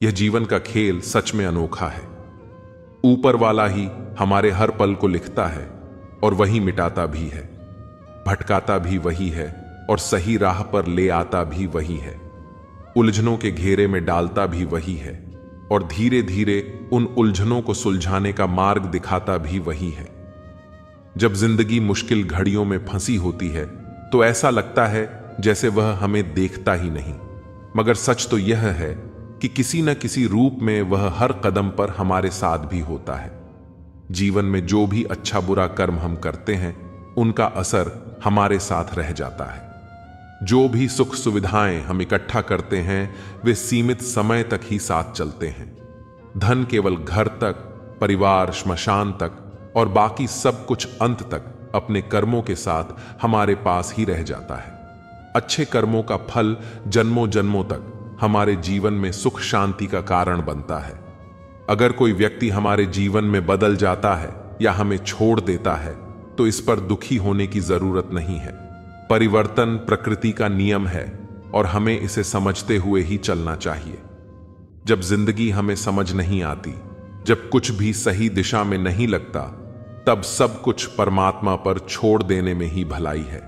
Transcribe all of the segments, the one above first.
यह जीवन का खेल सच में अनोखा है। ऊपर वाला ही हमारे हर पल को लिखता है और वही मिटाता भी है, भटकाता भी वही है और सही राह पर ले आता भी वही है, उलझनों के घेरे में डालता भी वही है और धीरे धीरे उन उलझनों को सुलझाने का मार्ग दिखाता भी वही है। जब जिंदगी मुश्किल घड़ियों में फंसी होती है तो ऐसा लगता है जैसे वह हमें देखता ही नहीं, मगर सच तो यह है कि किसी न किसी रूप में वह हर कदम पर हमारे साथ भी होता है। जीवन में जो भी अच्छा बुरा कर्म हम करते हैं उनका असर हमारे साथ रह जाता है। जो भी सुख सुविधाएं हम इकट्ठा करते हैं वे सीमित समय तक ही साथ चलते हैं। धन केवल घर तक, परिवार श्मशान तक और बाकी सब कुछ अंत तक अपने कर्मों के साथ हमारे पास ही रह जाता है। अच्छे कर्मों का फल जन्मों जन्मों तक हमारे जीवन में सुख शांति का कारण बनता है। अगर कोई व्यक्ति हमारे जीवन में बदल जाता है या हमें छोड़ देता है तो इस पर दुखी होने की जरूरत नहीं है। परिवर्तन प्रकृति का नियम है और हमें इसे समझते हुए ही चलना चाहिए। जब जिंदगी हमें समझ नहीं आती, जब कुछ भी सही दिशा में नहीं लगता, तब सब कुछ परमात्मा पर छोड़ देने में ही भलाई है।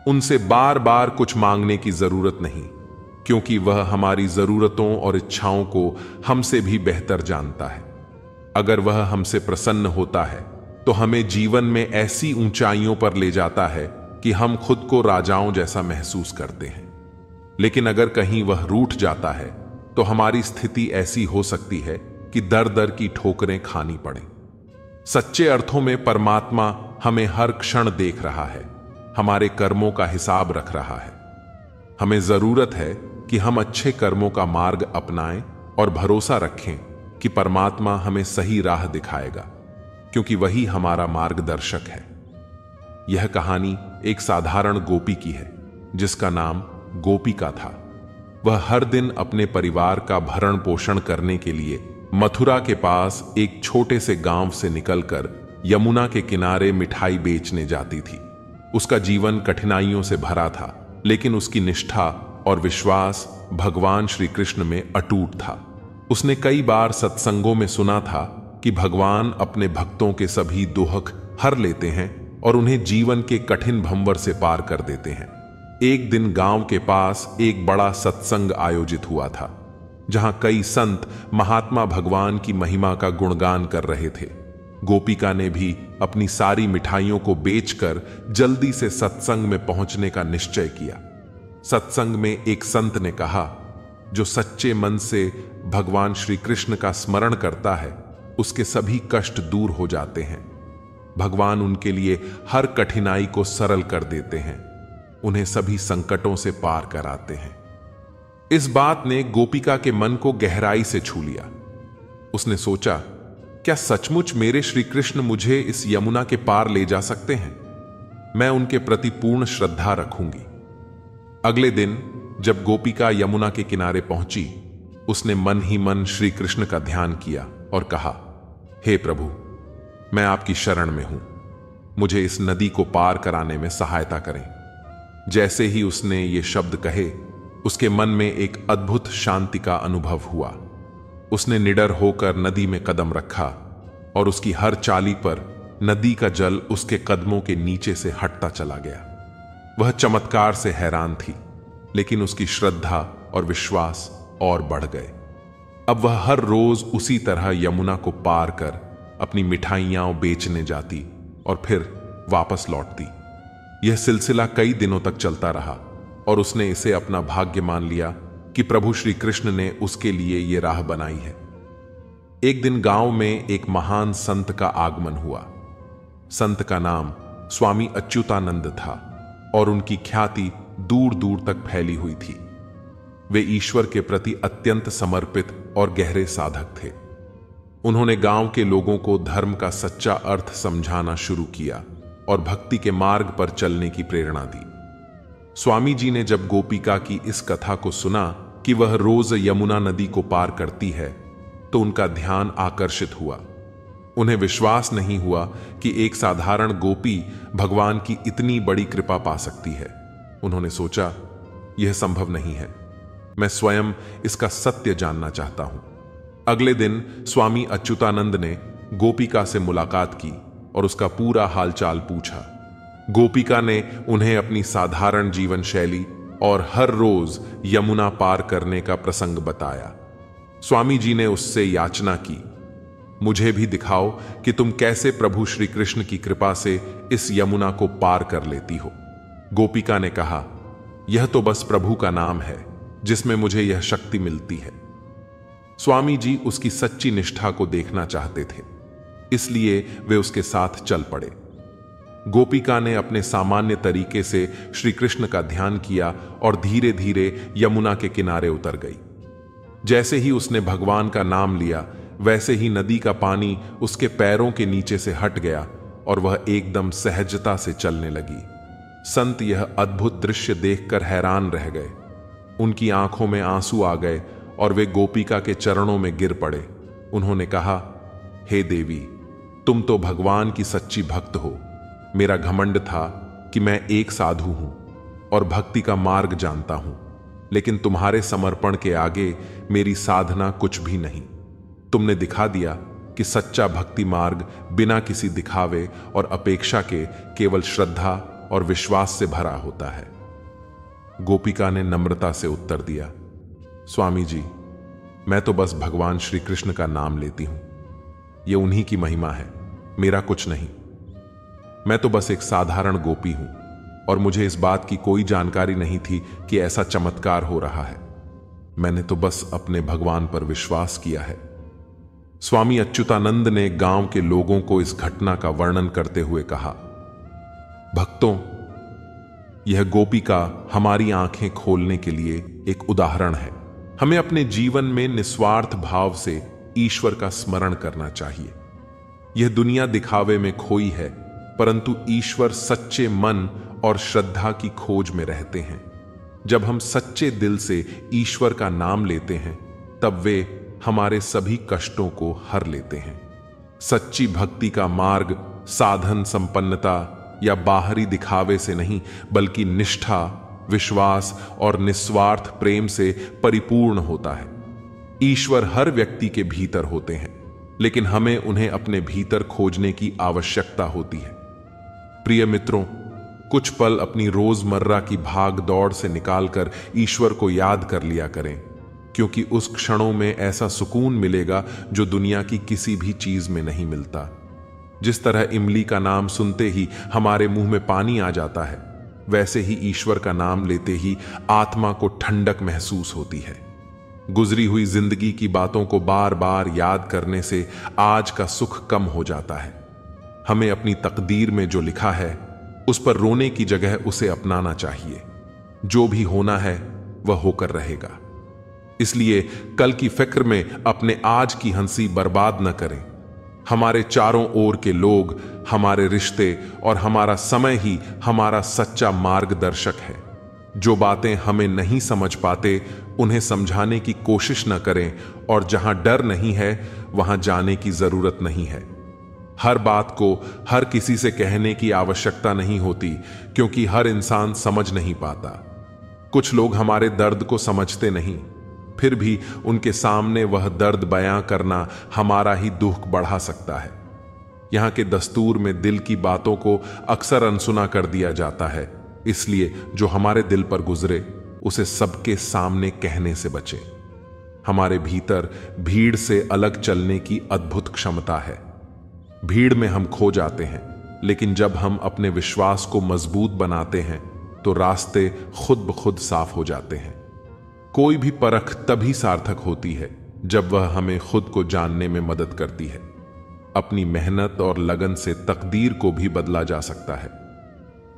उनसे बार बार कुछ मांगने की जरूरत नहीं, क्योंकि वह हमारी जरूरतों और इच्छाओं को हमसे भी बेहतर जानता है। अगर वह हमसे प्रसन्न होता है तो हमें जीवन में ऐसी ऊंचाइयों पर ले जाता है कि हम खुद को राजाओं जैसा महसूस करते हैं। लेकिन अगर कहीं वह रूठ जाता है तो हमारी स्थिति ऐसी हो सकती है कि दर दर की ठोकरें खानी पड़े। सच्चे अर्थों में परमात्मा हमें हर क्षण देख रहा है, हमारे कर्मों का हिसाब रख रहा है। हमें जरूरत है कि हम अच्छे कर्मों का मार्ग अपनाएं और भरोसा रखें कि परमात्मा हमें सही राह दिखाएगा, क्योंकि वही हमारा मार्गदर्शक है। यह कहानी एक साधारण गोपी की है जिसका नाम गोपिका था। वह हर दिन अपने परिवार का भरण पोषण करने के लिए मथुरा के पास एक छोटे से गांव से निकलकर यमुना के किनारे मिठाई बेचने जाती थी। उसका जीवन कठिनाइयों से भरा था, लेकिन उसकी निष्ठा और विश्वास भगवान श्री कृष्ण में अटूट था। उसने कई बार सत्संगों में सुना था कि भगवान अपने भक्तों के सभी दुख हर लेते हैं और उन्हें जीवन के कठिन भंवर से पार कर देते हैं। एक दिन गांव के पास एक बड़ा सत्संग आयोजित हुआ था, जहां कई संत महात्मा भगवान की महिमा का गुणगान कर रहे थे। गोपिका ने भी अपनी सारी मिठाइयों को बेचकर जल्दी से सत्संग में पहुंचने का निश्चय किया। सत्संग में एक संत ने कहा, जो सच्चे मन से भगवान श्री कृष्ण का स्मरण करता है उसके सभी कष्ट दूर हो जाते हैं। भगवान उनके लिए हर कठिनाई को सरल कर देते हैं, उन्हें सभी संकटों से पार कराते हैं। इस बात ने गोपिका के मन को गहराई से छू लिया। उसने सोचा, क्या सचमुच मेरे श्री कृष्ण मुझे इस यमुना के पार ले जा सकते हैं? मैं उनके प्रति पूर्ण श्रद्धा रखूंगी। अगले दिन जब गोपिका यमुना के किनारे पहुंची, उसने मन ही मन श्री कृष्ण का ध्यान किया और कहा, हे प्रभु, मैं आपकी शरण में हूं, मुझे इस नदी को पार कराने में सहायता करें। जैसे ही उसने ये शब्द कहे, उसके मन में एक अद्भुत शांति का अनुभव हुआ। उसने निडर होकर नदी में कदम रखा और उसकी हर चाली पर नदी का जल उसके कदमों के नीचे से हटता चला गया। वह चमत्कार से हैरान थी, लेकिन उसकी श्रद्धा और विश्वास और बढ़ गए। अब वह हर रोज उसी तरह यमुना को पार कर अपनी मिठाइयां बेचने जाती और फिर वापस लौटती। यह सिलसिला कई दिनों तक चलता रहा और उसने इसे अपना भाग्य मान लिया कि प्रभु श्री कृष्ण ने उसके लिए यह राह बनाई है। एक दिन गांव में एक महान संत का आगमन हुआ। संत का नाम स्वामी अच्युतानंद था और उनकी ख्याति दूर दूर तक फैली हुई थी। वे ईश्वर के प्रति अत्यंत समर्पित और गहरे साधक थे। उन्होंने गांव के लोगों को धर्म का सच्चा अर्थ समझाना शुरू किया और भक्ति के मार्ग पर चलने की प्रेरणा दी। स्वामी जी ने जब गोपिका की इस कथा को सुना कि वह रोज यमुना नदी को पार करती है, तो उनका ध्यान आकर्षित हुआ। उन्हें विश्वास नहीं हुआ कि एक साधारण गोपी भगवान की इतनी बड़ी कृपा पा सकती है। उन्होंने सोचा, यह संभव नहीं है। मैं स्वयं इसका सत्य जानना चाहता हूं। अगले दिन स्वामी अच्युतानंद ने गोपिका से मुलाकात की और उसका पूरा हालचाल पूछा। गोपिका ने उन्हें अपनी साधारण जीवन शैली और हर रोज यमुना पार करने का प्रसंग बताया। स्वामी जी ने उससे याचना की, मुझे भी दिखाओ कि तुम कैसे प्रभु श्री कृष्ण की कृपा से इस यमुना को पार कर लेती हो। गोपिका ने कहा, यह तो बस प्रभु का नाम है जिसमें मुझे यह शक्ति मिलती है। स्वामी जी उसकी सच्ची निष्ठा को देखना चाहते थे, इसलिए वे उसके साथ चल पड़े। गोपिका ने अपने सामान्य तरीके से श्री कृष्ण का ध्यान किया और धीरे धीरे यमुना के किनारे उतर गई। जैसे ही उसने भगवान का नाम लिया, वैसे ही नदी का पानी उसके पैरों के नीचे से हट गया और वह एकदम सहजता से चलने लगी। संत यह अद्भुत दृश्य देखकर हैरान रह गए। उनकी आंखों में आंसू आ गए और वे गोपिका के चरणों में गिर पड़े। उन्होंने कहा, हे देवी, तुम तो भगवान की सच्ची भक्त हो। मेरा घमंड था कि मैं एक साधु हूं और भक्ति का मार्ग जानता हूं, लेकिन तुम्हारे समर्पण के आगे मेरी साधना कुछ भी नहीं। तुमने दिखा दिया कि सच्चा भक्ति मार्ग बिना किसी दिखावे और अपेक्षा के केवल श्रद्धा और विश्वास से भरा होता है। गोपिका ने नम्रता से उत्तर दिया, स्वामी जी, मैं तो बस भगवान श्री कृष्ण का नाम लेती हूं। यह उन्हीं की महिमा है, मेरा कुछ नहीं। मैं तो बस एक साधारण गोपी हूं और मुझे इस बात की कोई जानकारी नहीं थी कि ऐसा चमत्कार हो रहा है। मैंने तो बस अपने भगवान पर विश्वास किया है। स्वामी अच्युतानंद ने गांव के लोगों को इस घटना का वर्णन करते हुए कहा, भक्तों, यह गोपिका हमारी आंखें खोलने के लिए एक उदाहरण है। हमें अपने जीवन में निस्वार्थ भाव से ईश्वर का स्मरण करना चाहिए। यह दुनिया दिखावे में खोई है, परंतु ईश्वर सच्चे मन और श्रद्धा की खोज में रहते हैं। जब हम सच्चे दिल से ईश्वर का नाम लेते हैं, तब वे हमारे सभी कष्टों को हर लेते हैं। सच्ची भक्ति का मार्ग साधन संपन्नता या बाहरी दिखावे से नहीं, बल्कि निष्ठा, विश्वास और निस्वार्थ प्रेम से परिपूर्ण होता है। ईश्वर हर व्यक्ति के भीतर होते हैं, लेकिन हमें उन्हें अपने भीतर खोजने की आवश्यकता होती है। प्रिय मित्रों, कुछ पल अपनी रोजमर्रा की भाग दौड़ से निकालकर ईश्वर को याद कर लिया करें, क्योंकि उस क्षणों में ऐसा सुकून मिलेगा जो दुनिया की किसी भी चीज में नहीं मिलता। जिस तरह इमली का नाम सुनते ही हमारे मुंह में पानी आ जाता है, वैसे ही ईश्वर का नाम लेते ही आत्मा को ठंडक महसूस होती है। गुजरी हुई जिंदगी की बातों को बार बार याद करने से आज का सुख कम हो जाता है। हमें अपनी तकदीर में जो लिखा है, उस पर रोने की जगह उसे अपनाना चाहिए। जो भी होना है वह होकर रहेगा। इसलिए कल की फिक्र में अपने आज की हंसी बर्बाद न करें। हमारे चारों ओर के लोग, हमारे रिश्ते और हमारा समय ही हमारा सच्चा मार्गदर्शक है। जो बातें हमें नहीं समझ पाते, उन्हें समझाने की कोशिश न करें, और जहां डर नहीं है वहां जाने की जरूरत नहीं है। हर बात को हर किसी से कहने की आवश्यकता नहीं होती, क्योंकि हर इंसान समझ नहीं पाता। कुछ लोग हमारे दर्द को समझते नहीं, फिर भी उनके सामने वह दर्द बयां करना हमारा ही दुख बढ़ा सकता है। यहां के दस्तूर में दिल की बातों को अक्सर अनसुना कर दिया जाता है, इसलिए जो हमारे दिल पर गुजरे उसे सबके सामने कहने से बचे। हमारे भीतर भीड़ से अलग चलने की अद्भुत क्षमता है। भीड़ में हम खो जाते हैं, लेकिन जब हम अपने विश्वास को मजबूत बनाते हैं तो रास्ते खुद ब खुद साफ हो जाते हैं। कोई भी परख तभी सार्थक होती है जब वह हमें खुद को जानने में मदद करती है। अपनी मेहनत और लगन से तकदीर को भी बदला जा सकता है।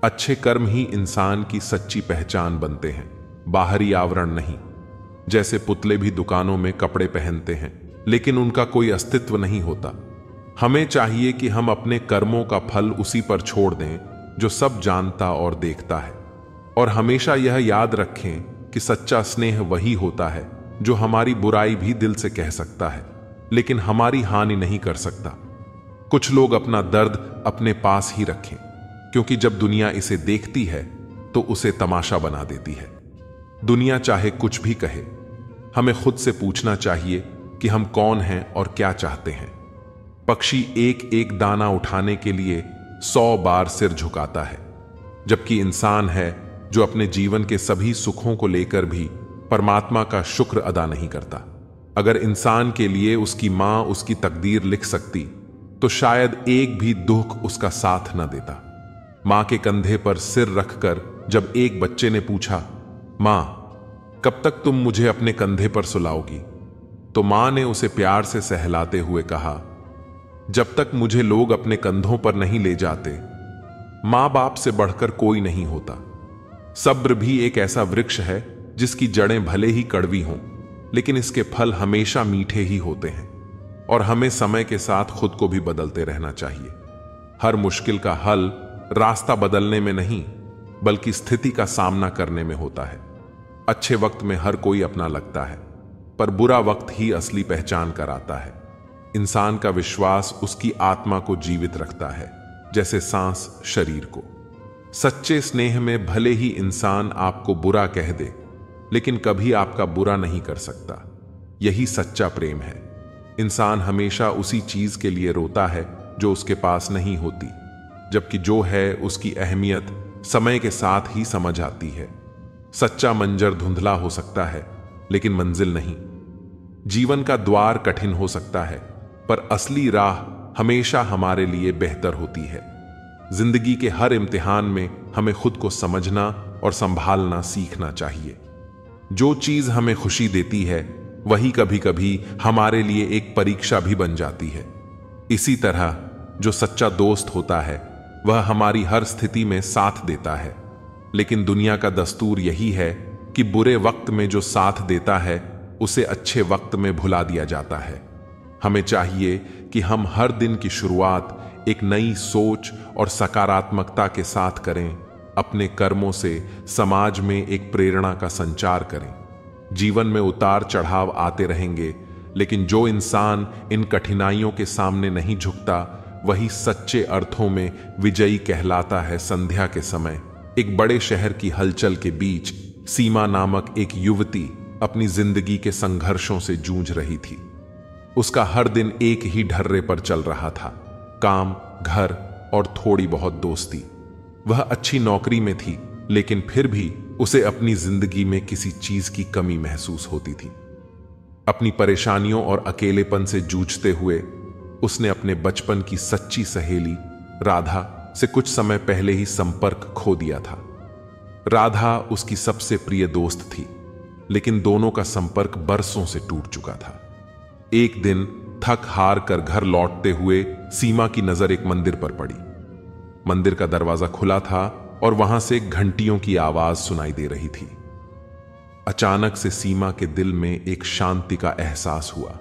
अच्छे कर्म ही इंसान की सच्ची पहचान बनते हैं, बाहरी आवरण नहीं। जैसे पुतले भी दुकानों में कपड़े पहनते हैं, लेकिन उनका कोई अस्तित्व नहीं होता। हमें चाहिए कि हम अपने कर्मों का फल उसी पर छोड़ दें जो सब जानता और देखता है, और हमेशा यह याद रखें कि सच्चा स्नेह वही होता है जो हमारी बुराई भी दिल से कह सकता है, लेकिन हमारी हानि नहीं कर सकता। कुछ लोग अपना दर्द अपने पास ही रखें, क्योंकि जब दुनिया इसे देखती है तो उसे तमाशा बना देती है। दुनिया चाहे कुछ भी कहे, हमें खुद से पूछना चाहिए कि हम कौन हैं और क्या चाहते हैं। पक्षी एक एक दाना उठाने के लिए 100 बार सिर झुकाता है, जबकि इंसान है जो अपने जीवन के सभी सुखों को लेकर भी परमात्मा का शुक्र अदा नहीं करता। अगर इंसान के लिए उसकी मां उसकी तकदीर लिख सकती तो शायद एक भी दुख उसका साथ न देता। मां के कंधे पर सिर रखकर जब एक बच्चे ने पूछा, मां कब तक तुम मुझे अपने कंधे पर सुलाओगी, तो मां ने उसे प्यार से सहलाते हुए कहा, जब तक मुझे लोग अपने कंधों पर नहीं ले जाते, मां बाप से बढ़कर कोई नहीं होता। सब्र भी एक ऐसा वृक्ष है जिसकी जड़ें भले ही कड़वी हों, लेकिन इसके फल हमेशा मीठे ही होते हैं। और हमें समय के साथ खुद को भी बदलते रहना चाहिए। हर मुश्किल का हल रास्ता बदलने में नहीं, बल्कि स्थिति का सामना करने में होता है। अच्छे वक्त में हर कोई अपना लगता है, पर बुरा वक्त ही असली पहचान कराता है। इंसान का विश्वास उसकी आत्मा को जीवित रखता है, जैसे सांस शरीर को। सच्चे स्नेह में भले ही इंसान आपको बुरा कह दे, लेकिन कभी आपका बुरा नहीं कर सकता। यही सच्चा प्रेम है। इंसान हमेशा उसी चीज के लिए रोता है जो उसके पास नहीं होती, जबकि जो है उसकी अहमियत समय के साथ ही समझ आती है। सच्चा मंजर धुंधला हो सकता है, लेकिन मंजिल नहीं। जीवन का द्वार कठिन हो सकता है, पर असली राह हमेशा हमारे लिए बेहतर होती है। जिंदगी के हर इम्तिहान में हमें खुद को समझना और संभालना सीखना चाहिए। जो चीज हमें खुशी देती है, वही कभी कभी हमारे लिए एक परीक्षा भी बन जाती है। इसी तरह जो सच्चा दोस्त होता है, वह हमारी हर स्थिति में साथ देता है। लेकिन दुनिया का दस्तूर यही है कि बुरे वक्त में जो साथ देता है, उसे अच्छे वक्त में भुला दिया जाता है। हमें चाहिए कि हम हर दिन की शुरुआत एक नई सोच और सकारात्मकता के साथ करें। अपने कर्मों से समाज में एक प्रेरणा का संचार करें। जीवन में उतार चढ़ाव आते रहेंगे, लेकिन जो इंसान इन कठिनाइयों के सामने नहीं झुकता, वही सच्चे अर्थों में विजयी कहलाता है। संध्या के समय एक बड़े शहर की हलचल के बीच सीमा नामक एक युवती अपनी जिंदगी के संघर्षों से जूझ रही थी। उसका हर दिन एक ही ढर्रे पर चल रहा था, काम, घर और थोड़ी बहुत दोस्ती। वह अच्छी नौकरी में थी, लेकिन फिर भी उसे अपनी जिंदगी में किसी चीज की कमी महसूस होती थी। अपनी परेशानियों और अकेलेपन से जूझते हुए उसने अपने बचपन की सच्ची सहेली राधा से कुछ समय पहले ही संपर्क खो दिया था। राधा उसकी सबसे प्रिय दोस्त थी, लेकिन दोनों का संपर्क बरसों से टूट चुका था। एक दिन थक हार कर घर लौटते हुए सीमा की नजर एक मंदिर पर पड़ी। मंदिर का दरवाजा खुला था और वहां से घंटियों की आवाज सुनाई दे रही थी। अचानक से सीमा के दिल में एक शांति का एहसास हुआ।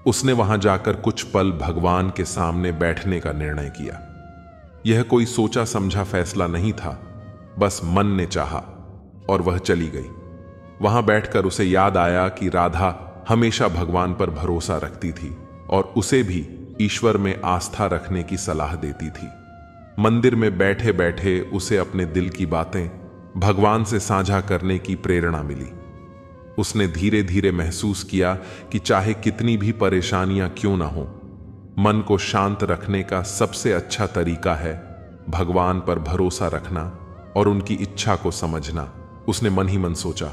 उसने वहां जाकर कुछ पल भगवान के सामने बैठने का निर्णय किया। यह कोई सोचा समझा फैसला नहीं था, बस मन ने चाहा और वह चली गई। वहां बैठकर उसे याद आया कि राधा हमेशा भगवान पर भरोसा रखती थी और उसे भी ईश्वर में आस्था रखने की सलाह देती थी। मंदिर में बैठे बैठे उसे अपने दिल की बातें भगवान से साझा करने की प्रेरणा मिली। उसने धीरे धीरे महसूस किया कि चाहे कितनी भी परेशानियां क्यों ना हो, मन को शांत रखने का सबसे अच्छा तरीका है भगवान पर भरोसा रखना और उनकी इच्छा को समझना। उसने मन ही मन सोचा,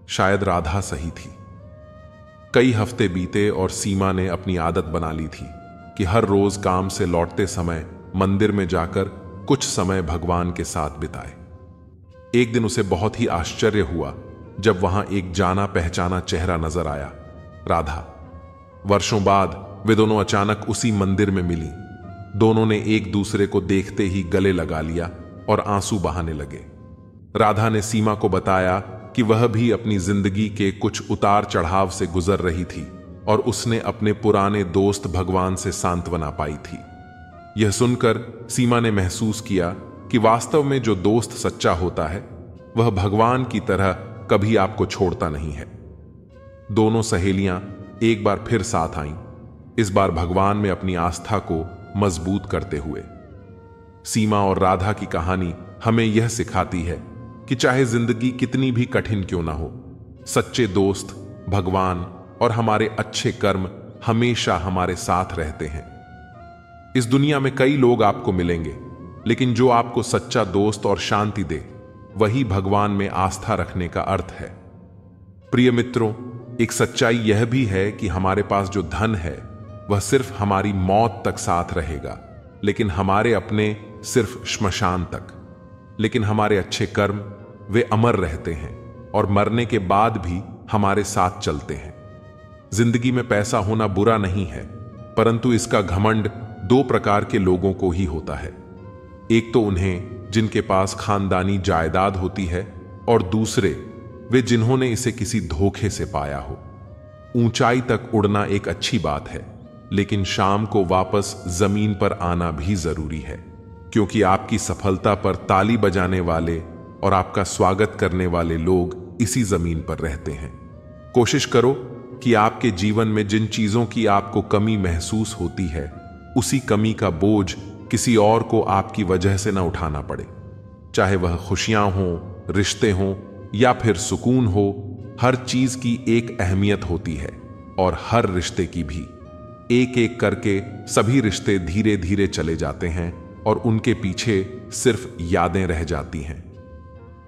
शायद राधा सही थी। कई हफ्ते बीते और सीमा ने अपनी आदत बना ली थी कि हर रोज काम से लौटते समय मंदिर में जाकर कुछ समय भगवान के साथ बिताए। एक दिन उसे बहुत ही आश्चर्य हुआ जब वहां एक जाना पहचाना चेहरा नजर आया, राधा। वर्षों बाद वे दोनों अचानक उसी मंदिर में मिली। दोनों ने एक दूसरे को देखते ही गले लगा लिया और आंसू बहाने लगे। राधा ने सीमा को बताया कि वह भी अपनी जिंदगी के कुछ उतार चढ़ाव से गुजर रही थी और उसने अपने पुराने दोस्त भगवान से सांत्वना पाई थी। यह सुनकर सीमा ने महसूस किया कि वास्तव में जो दोस्त सच्चा होता है, वह भगवान की तरह कभी आपको छोड़ता नहीं है। दोनों सहेलियां एक बार फिर साथ आईं, इस बार भगवान में अपनी आस्था को मजबूत करते हुए। सीमा और राधा की कहानी हमें यह सिखाती है कि चाहे जिंदगी कितनी भी कठिन क्यों ना हो, सच्चे दोस्त, भगवान और हमारे अच्छे कर्म हमेशा हमारे साथ रहते हैं। इस दुनिया में कई लोग आपको मिलेंगे, लेकिन जो आपको सच्चा दोस्त और शांति दे, वही भगवान में आस्था रखने का अर्थ है। प्रिय मित्रों, एक सच्चाई यह भी है कि हमारे पास जो धन है वह सिर्फ हमारी मौत तक साथ रहेगा, लेकिन हमारे अपने सिर्फ श्मशान तक। लेकिन हमारे अच्छे कर्म वे अमर रहते हैं और मरने के बाद भी हमारे साथ चलते हैं। जिंदगी में पैसा होना बुरा नहीं है, परंतु इसका घमंड दो प्रकार के लोगों को ही होता है। एक तो उन्हें जिनके पास खानदानी जायदाद होती है, और दूसरे वे जिन्होंने इसे किसी धोखे से पाया हो। ऊंचाई तक उड़ना एक अच्छी बात है, लेकिन शाम को वापस जमीन पर आना भी जरूरी है, क्योंकि आपकी सफलता पर ताली बजाने वाले और आपका स्वागत करने वाले लोग इसी जमीन पर रहते हैं। कोशिश करो कि आपके जीवन में जिन चीजों की आपको कमी महसूस होती है, उसी कमी का बोझ किसी और को आपकी वजह से न उठाना पड़े। चाहे वह खुशियां हों, रिश्ते हों या फिर सुकून हो, हर चीज की एक अहमियत होती है और हर रिश्ते की भी। एक एक करके सभी रिश्ते धीरे धीरे चले जाते हैं और उनके पीछे सिर्फ यादें रह जाती हैं।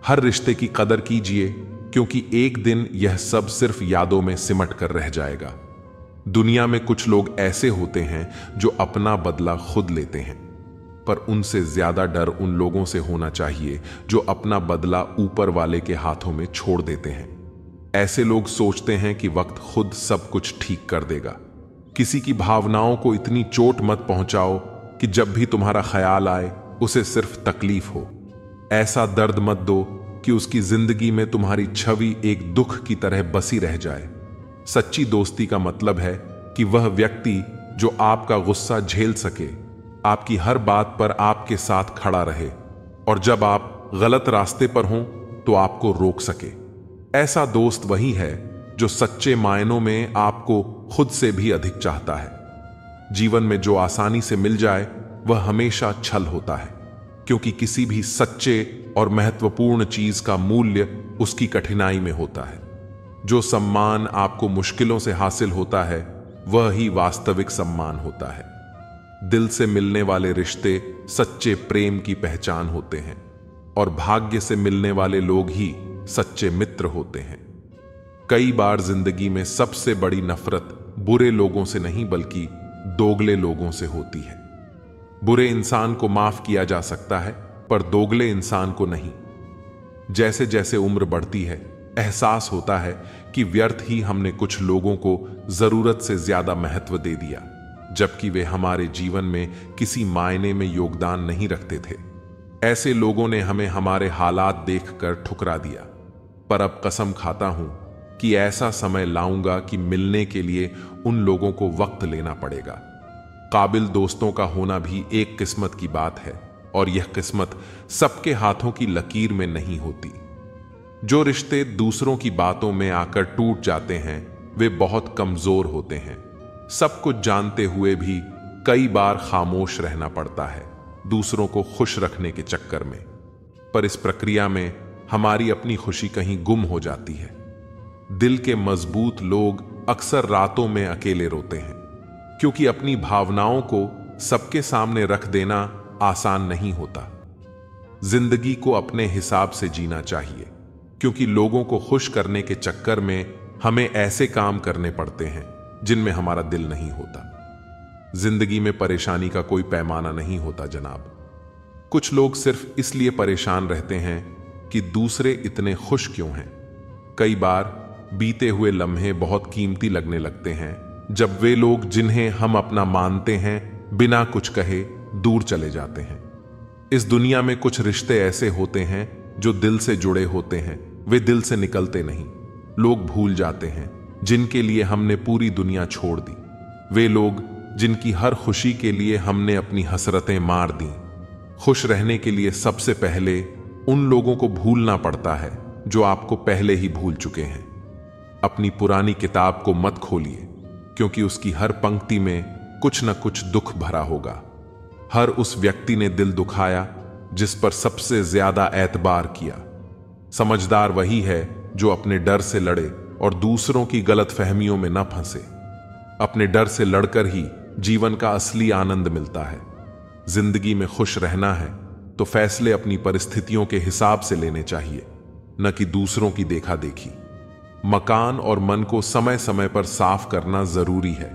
हर रिश्ते की कदर कीजिए, क्योंकि एक दिन यह सब सिर्फ यादों में सिमट कर रह जाएगा। दुनिया में कुछ लोग ऐसे होते हैं जो अपना बदला खुद लेते हैं, पर उनसे ज्यादा डर उन लोगों से होना चाहिए जो अपना बदला ऊपर वाले के हाथों में छोड़ देते हैं। ऐसे लोग सोचते हैं कि वक्त खुद सब कुछ ठीक कर देगा। किसी की भावनाओं को इतनी चोट मत पहुंचाओ कि जब भी तुम्हारा ख्याल आए उसे सिर्फ तकलीफ हो। ऐसा दर्द मत दो कि उसकी जिंदगी में तुम्हारी छवि एक दुख की तरह बसी रह जाए। सच्ची दोस्ती का मतलब है कि वह व्यक्ति जो आपका गुस्सा झेल सके, आपकी हर बात पर आपके साथ खड़ा रहे, और जब आप गलत रास्ते पर हों तो आपको रोक सके। ऐसा दोस्त वही है जो सच्चे मायनों में आपको खुद से भी अधिक चाहता है। जीवन में जो आसानी से मिल जाए वह हमेशा छल होता है, क्योंकि किसी भी सच्चे और महत्वपूर्ण चीज का मूल्य उसकी कठिनाई में होता है। जो सम्मान आपको मुश्किलों से हासिल होता है वह ही वास्तविक सम्मान होता है। दिल से मिलने वाले रिश्ते सच्चे प्रेम की पहचान होते हैं, और भाग्य से मिलने वाले लोग ही सच्चे मित्र होते हैं। कई बार जिंदगी में सबसे बड़ी नफरत बुरे लोगों से नहीं बल्कि दोगले लोगों से होती है। बुरे इंसान को माफ किया जा सकता है, पर दोगले इंसान को नहीं। जैसे जैसे उम्र बढ़ती है, एहसास होता है कि व्यर्थ ही हमने कुछ लोगों को जरूरत से ज्यादा महत्व दे दिया, जबकि वे हमारे जीवन में किसी मायने में योगदान नहीं रखते थे। ऐसे लोगों ने हमें हमारे हालात देखकर ठुकरा दिया, पर अब कसम खाता हूं कि ऐसा समय लाऊंगा कि मिलने के लिए उन लोगों को वक्त लेना पड़ेगा। काबिल दोस्तों का होना भी एक किस्मत की बात है, और यह किस्मत सबके हाथों की लकीर में नहीं होती। जो रिश्ते दूसरों की बातों में आकर टूट जाते हैं वे बहुत कमजोर होते हैं। सब कुछ जानते हुए भी कई बार खामोश रहना पड़ता है दूसरों को खुश रखने के चक्कर में, पर इस प्रक्रिया में हमारी अपनी खुशी कहीं गुम हो जाती है। दिल के मजबूत लोग अक्सर रातों में अकेले रोते हैं, क्योंकि अपनी भावनाओं को सबके सामने रख देना आसान नहीं होता। जिंदगी को अपने हिसाब से जीना चाहिए, क्योंकि लोगों को खुश करने के चक्कर में हमें ऐसे काम करने पड़ते हैं जिनमें हमारा दिल नहीं होता। जिंदगी में परेशानी का कोई पैमाना नहीं होता जनाब। कुछ लोग सिर्फ इसलिए परेशान रहते हैं कि दूसरे इतने खुश क्यों हैं। कई बार बीते हुए लम्हे बहुत कीमती लगने लगते हैं जब वे लोग जिन्हें हम अपना मानते हैं बिना कुछ कहे दूर चले जाते हैं। इस दुनिया में कुछ रिश्ते ऐसे होते हैं जो दिल से जुड़े होते हैं, वे दिल से निकलते नहीं। लोग भूल जाते हैं जिनके लिए हमने पूरी दुनिया छोड़ दी। वे लोग जिनकी हर खुशी के लिए हमने अपनी हसरतें मार दी। खुश रहने के लिए सबसे पहले उन लोगों को भूलना पड़ता है जो आपको पहले ही भूल चुके हैं। अपनी पुरानी किताब को मत खोलिए, क्योंकि उसकी हर पंक्ति में कुछ न कुछ दुख भरा होगा। हर उस व्यक्ति ने दिल दुखाया जिस पर सबसे ज्यादा एतबार किया। समझदार वही है जो अपने डर से लड़े और दूसरों की गलतफहमियों में न फंसे। अपने डर से लड़कर ही जीवन का असली आनंद मिलता है। जिंदगी में खुश रहना है तो फैसले अपनी परिस्थितियों के हिसाब से लेने चाहिए, न कि दूसरों की देखा देखी। मकान और मन को समय समय पर साफ करना जरूरी है,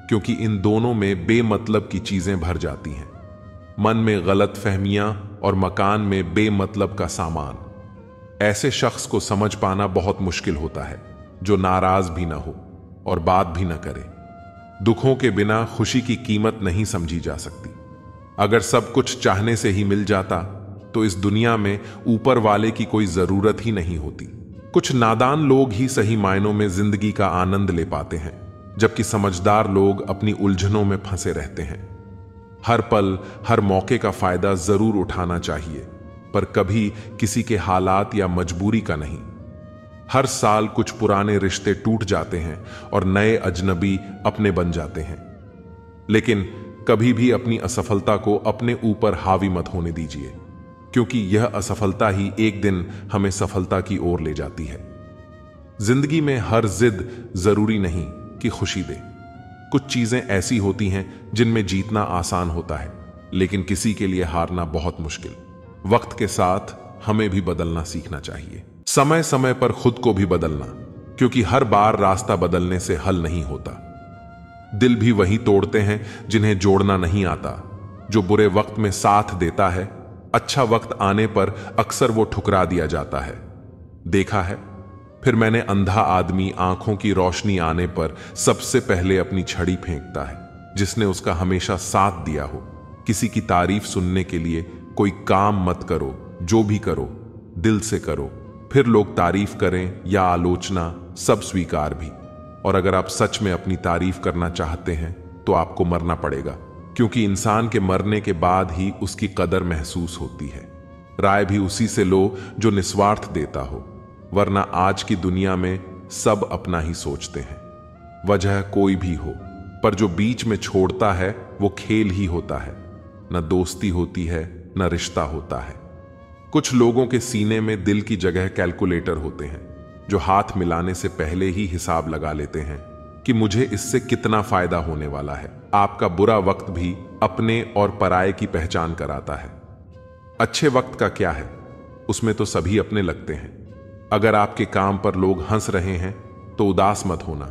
क्योंकि इन दोनों में बेमतलब की चीजें भर जाती हैं। मन में गलत फहमियां और मकान में बेमतलब का सामान। ऐसे शख्स को समझ पाना बहुत मुश्किल होता है जो नाराज भी ना हो और बात भी ना करे। दुखों के बिना खुशी की कीमत नहीं समझी जा सकती। अगर सब कुछ चाहने से ही मिल जाता तो इस दुनिया में ऊपर वाले की कोई जरूरत ही नहीं होती। कुछ नादान लोग ही सही मायनों में जिंदगी का आनंद ले पाते हैं, जबकि समझदार लोग अपनी उलझनों में फंसे रहते हैं। हर पल हर मौके का फायदा जरूर उठाना चाहिए, पर कभी किसी के हालात या मजबूरी का नहीं। हर साल कुछ पुराने रिश्ते टूट जाते हैं और नए अजनबी अपने बन जाते हैं। लेकिन कभी भी अपनी असफलता को अपने ऊपर हावी मत होने दीजिए, क्योंकि यह असफलता ही एक दिन हमें सफलता की ओर ले जाती है। जिंदगी में हर जिद जरूरी नहीं कि खुशी दे। कुछ चीजें ऐसी होती हैं जिनमें जीतना आसान होता है, लेकिन किसी के लिए हारना बहुत मुश्किल। वक्त के साथ हमें भी बदलना सीखना चाहिए, समय समय पर खुद को भी बदलना, क्योंकि हर बार रास्ता बदलने से हल नहीं होता। दिल भी वही तोड़ते हैं जिन्हें जोड़ना नहीं आता। जो बुरे वक्त में साथ देता है, अच्छा वक्त आने पर अक्सर वो ठुकरा दिया जाता है। देखा है, फिर मैंने अंधा आदमी आंखों की रोशनी आने पर सबसे पहले अपनी छड़ी फेंकता है, जिसने उसका हमेशा साथ दिया हो। किसी की तारीफ सुनने के लिए कोई काम मत करो, जो भी करो दिल से करो, फिर लोग तारीफ करें या आलोचना सब स्वीकार भी। और अगर आप सच में अपनी तारीफ करना चाहते हैं तो आपको मरना पड़ेगा, क्योंकि इंसान के मरने के बाद ही उसकी कदर महसूस होती है। राय भी उसी से लो जो निस्वार्थ देता हो, वरना आज की दुनिया में सब अपना ही सोचते हैं। वजह कोई भी हो, पर जो बीच में छोड़ता है वो खेल ही होता है। न दोस्ती होती है न रिश्ता होता है। कुछ लोगों के सीने में दिल की जगह कैलकुलेटर होते हैं, जो हाथ मिलाने से पहले ही हिसाब लगा लेते हैं कि मुझे इससे कितना फायदा होने वाला है। आपका बुरा वक्त भी अपने और पराये की पहचान कराता है। अच्छे वक्त का क्या है, उसमें तो सभी अपने लगते हैं। अगर आपके काम पर लोग हंस रहे हैं तो उदास मत होना,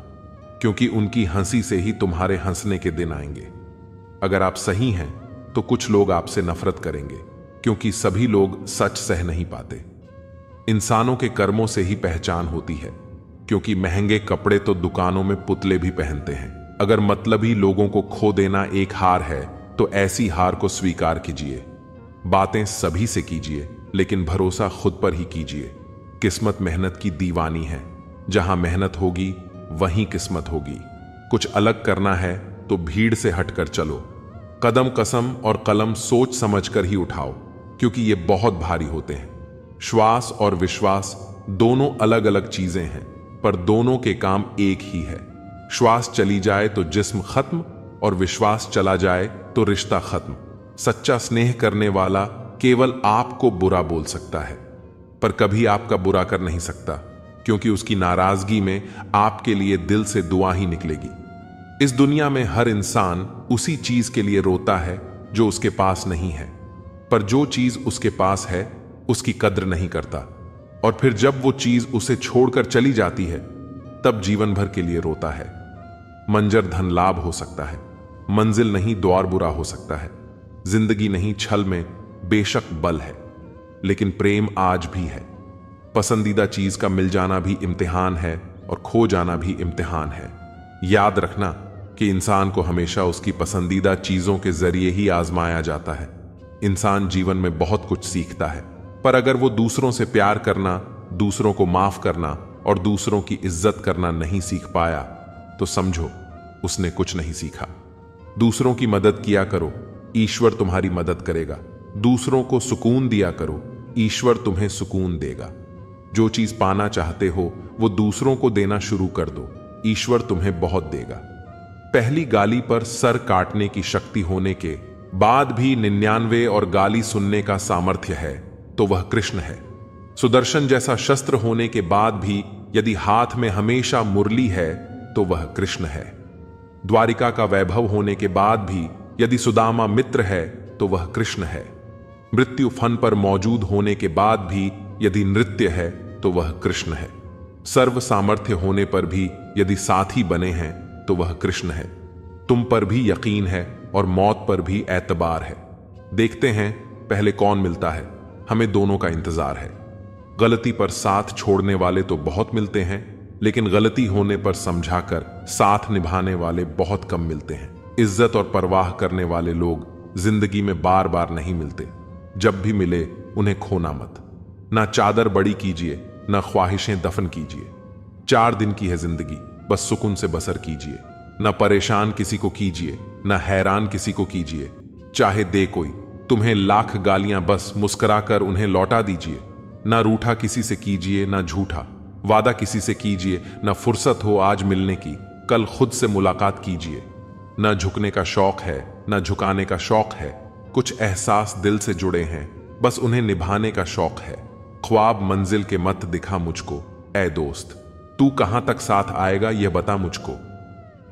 क्योंकि उनकी हंसी से ही तुम्हारे हंसने के दिन आएंगे। अगर आप सही हैं तो कुछ लोग आपसे नफरत करेंगे, क्योंकि सभी लोग सच सह नहीं पाते। इंसानों के कर्मों से ही पहचान होती है, क्योंकि महंगे कपड़े तो दुकानों में पुतले भी पहनते हैं। अगर मतलबी लोगों को खो देना एक हार है तो ऐसी हार को स्वीकार कीजिए। बातें सभी से कीजिए, लेकिन भरोसा खुद पर ही कीजिए। किस्मत मेहनत की दीवानी है, जहां मेहनत होगी वहीं किस्मत होगी। कुछ अलग करना है तो भीड़ से हटकर चलो। कदम कसम और कलम सोच समझकर ही उठाओ, क्योंकि ये बहुत भारी होते हैं। श्वास और विश्वास दोनों अलग अलग चीजें हैं, पर दोनों के काम एक ही है। श्वास चली जाए तो जिस्म खत्म, और विश्वास चला जाए तो रिश्ता खत्म। सच्चा स्नेह करने वाला केवल आपको बुरा बोल सकता है, पर कभी आपका बुरा कर नहीं सकता, क्योंकि उसकी नाराजगी में आपके लिए दिल से दुआ ही निकलेगी। इस दुनिया में हर इंसान उसी चीज के लिए रोता है जो उसके पास नहीं है, पर जो चीज उसके पास है उसकी कद्र नहीं करता। और फिर जब वो चीज उसे छोड़कर चली जाती है, तब जीवन भर के लिए रोता है। मंजर धन लाभ हो सकता है, मंजिल नहीं द्वार बुरा हो सकता है। जिंदगी नहीं छल में बेशक बल है, लेकिन प्रेम आज भी है। पसंदीदा चीज का मिल जाना भी इम्तिहान है और खो जाना भी इम्तिहान है। याद रखना कि इंसान को हमेशा उसकी पसंदीदा चीजों के जरिए ही आजमाया जाता है। इंसान जीवन में बहुत कुछ सीखता है, पर अगर वो दूसरों से प्यार करना, दूसरों को माफ करना और दूसरों की इज्जत करना नहीं सीख पाया, तो समझो उसने कुछ नहीं सीखा। दूसरों की मदद किया करो, ईश्वर तुम्हारी मदद करेगा। दूसरों को सुकून दिया करो, ईश्वर तुम्हें सुकून देगा। जो चीज पाना चाहते हो वो दूसरों को देना शुरू कर दो, ईश्वर तुम्हें बहुत देगा। पहली गाली पर सर काटने की शक्ति होने के बाद भी 99 और गाली सुनने का सामर्थ्य है तो वह कृष्ण है। सुदर्शन जैसा शस्त्र होने के बाद भी यदि हाथ में हमेशा मुरली है तो वह कृष्ण है। द्वारिका का वैभव होने के बाद भी यदि सुदामा मित्र है तो वह कृष्ण है। मृत्यु फन पर मौजूद होने के बाद भी यदि नृत्य है तो वह कृष्ण है। सर्व सामर्थ्य होने पर भी यदि साथी बने हैं तो वह कृष्ण है। तुम पर भी यकीन है और मौत पर भी एतबार है। देखते हैं पहले कौन मिलता है, हमें दोनों का इंतजार है। गलती पर साथ छोड़ने वाले तो बहुत मिलते हैं, लेकिन गलती होने पर समझाकर साथ निभाने वाले बहुत कम मिलते हैं। इज्जत और परवाह करने वाले लोग जिंदगी में बार बार नहीं मिलते। जब भी मिले उन्हें खोना मत। ना चादर बड़ी कीजिए, ना ख्वाहिशें दफन कीजिए। 4 दिन की है जिंदगी, बस सुकून से बसर कीजिए। ना परेशान किसी को कीजिए, ना हैरान किसी को कीजिए। चाहे दे कोई तुम्हें लाख गालियां, बस मुस्कुराकर उन्हें लौटा दीजिए। ना रूठा किसी से कीजिए, ना झूठा वादा किसी से कीजिए। ना फुर्सत हो आज मिलने की, कल खुद से मुलाकात कीजिए। ना झुकने का शौक है, ना झुकाने का शौक है। कुछ एहसास दिल से जुड़े हैं, बस उन्हें निभाने का शौक है। ख्वाब मंजिल के मत दिखा मुझको, ऐ दोस्त तू कहां तक साथ आएगा यह बता मुझको।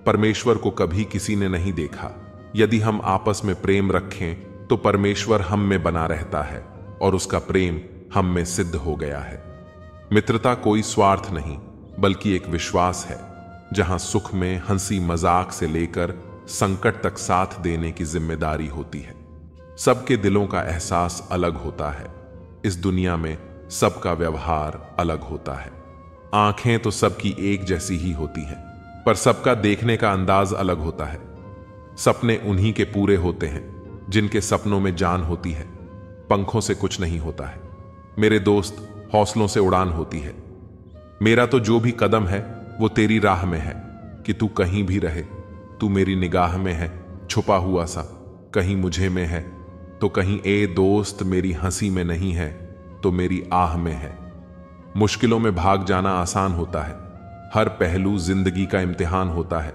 परमेश्वर को कभी किसी ने नहीं देखा। यदि हम आपस में प्रेम रखें तो परमेश्वर हम में बना रहता है और उसका प्रेम हम में सिद्ध हो गया है। मित्रता कोई स्वार्थ नहीं, बल्कि एक विश्वास है, जहां सुख में हंसी मजाक से लेकर संकट तक साथ देने की जिम्मेदारी होती है। सबके दिलों का एहसास अलग होता है। इस दुनिया में सबका व्यवहार अलग होता है। आंखें तो सबकी एक जैसी ही होती हैं, पर सबका देखने का अंदाज अलग होता है। सपने उन्हीं के पूरे होते हैं जिनके सपनों में जान होती है। पंखों से कुछ नहीं होता है मेरे दोस्त, हौसलों से उड़ान होती है। मेरा तो जो भी कदम है वो तेरी राह में है, कि तू कहीं भी रहे। तू मेरी निगाह में है छुपा हुआ सा, कहीं मुझे में है तो कहीं ए दोस्त मेरी हंसी में नहीं है तो मेरी आह में है। मुश्किलों में भाग जाना आसान होता है, हर पहलू जिंदगी का इम्तिहान होता है।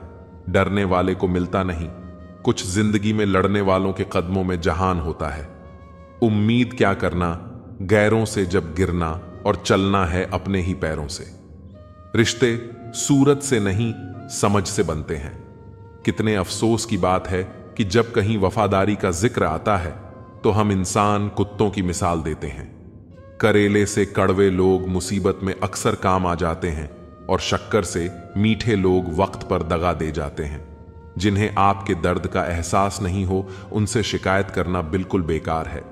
डरने वाले को मिलता नहीं, कुछ जिंदगी में लड़ने वालों के कदमों में जहान होता है। उम्मीद क्या करना गैरों से जब गिरना, और चलना है अपने ही पैरों से। रिश्ते सूरत से नहीं समझ से बनते हैं। कितने अफसोस की बात है कि जब कहीं वफादारी का जिक्र आता है तो हम इंसान कुत्तों की मिसाल देते हैं। करेले से कड़वे लोग मुसीबत में अक्सर काम आ जाते हैं, और शक्कर से मीठे लोग वक्त पर दगा दे जाते हैं। जिन्हें आपके दर्द का एहसास नहीं हो, उनसे शिकायत करना बिल्कुल बेकार है।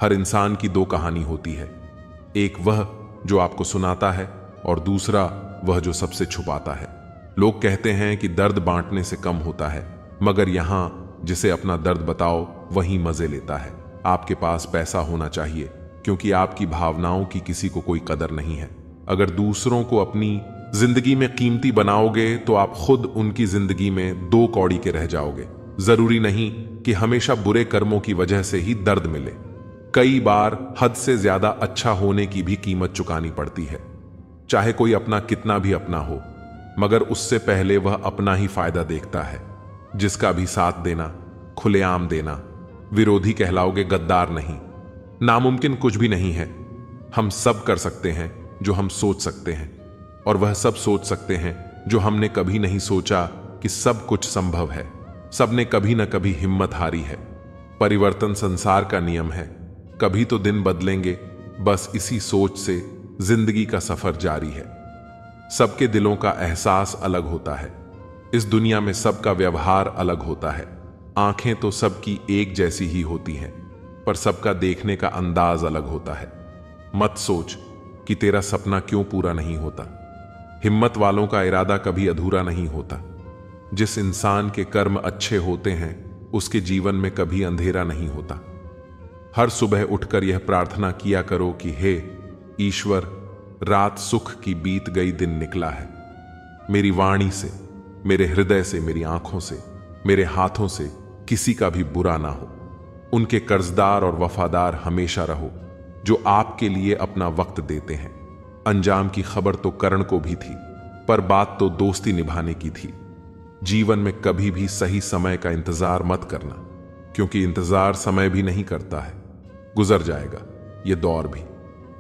हर इंसान की 2 कहानी होती है, एक वह जो आपको सुनाता है और दूसरा वह जो सबसे छुपाता है। लोग कहते हैं कि दर्द बांटने से कम होता है, मगर यहां जिसे अपना दर्द बताओ वही मजे लेता है। आपके पास पैसा होना चाहिए, क्योंकि आपकी भावनाओं की किसी को कोई कदर नहीं है। अगर दूसरों को अपनी जिंदगी में कीमती बनाओगे तो आप खुद उनकी जिंदगी में 2 कौड़ी के रह जाओगे। जरूरी नहीं कि हमेशा बुरे कर्मों की वजह से ही दर्द मिले। कई बार हद से ज्यादा अच्छा होने की भी कीमत चुकानी पड़ती है। चाहे कोई अपना कितना भी अपना हो, मगर उससे पहले वह अपना ही फायदा देखता है। जिसका भी साथ देना, खुलेआम देना। विरोधी कहलाओगे, गद्दार नहीं। नामुमकिन कुछ भी नहीं है। हम सब कर सकते हैं जो हम सोच सकते हैं, और वह सब सोच सकते हैं जो हमने कभी नहीं सोचा कि सब कुछ संभव है। सबने कभी न कभी हिम्मत हारी है। परिवर्तन संसार का नियम है, कभी तो दिन बदलेंगे। बस इसी सोच से जिंदगी का सफर जारी है। सबके दिलों का एहसास अलग होता है। इस दुनिया में सबका व्यवहार अलग होता है। आंखें तो सबकी एक जैसी ही होती हैं, पर सबका देखने का अंदाज अलग होता है। मत सोच कि तेरा सपना क्यों पूरा नहीं होता। हिम्मत वालों का इरादा कभी अधूरा नहीं होता। जिस इंसान के कर्म अच्छे होते हैं उसके जीवन में कभी अंधेरा नहीं होता। हर सुबह उठकर यह प्रार्थना किया करो कि हे ईश्वर, रात सुख की बीत गई, दिन निकला है। मेरी वाणी से, मेरे हृदय से, मेरी आंखों से, मेरे हाथों से किसी का भी बुरा ना हो। उनके कर्जदार और वफादार हमेशा रहो जो आपके लिए अपना वक्त देते हैं। अंजाम की खबर तो कर्ण को भी थी, पर बात तो दोस्ती निभाने की थी। जीवन में कभी भी सही समय का इंतजार मत करना, क्योंकि इंतजार समय भी नहीं करता है। गुजर जाएगा ये दौर भी।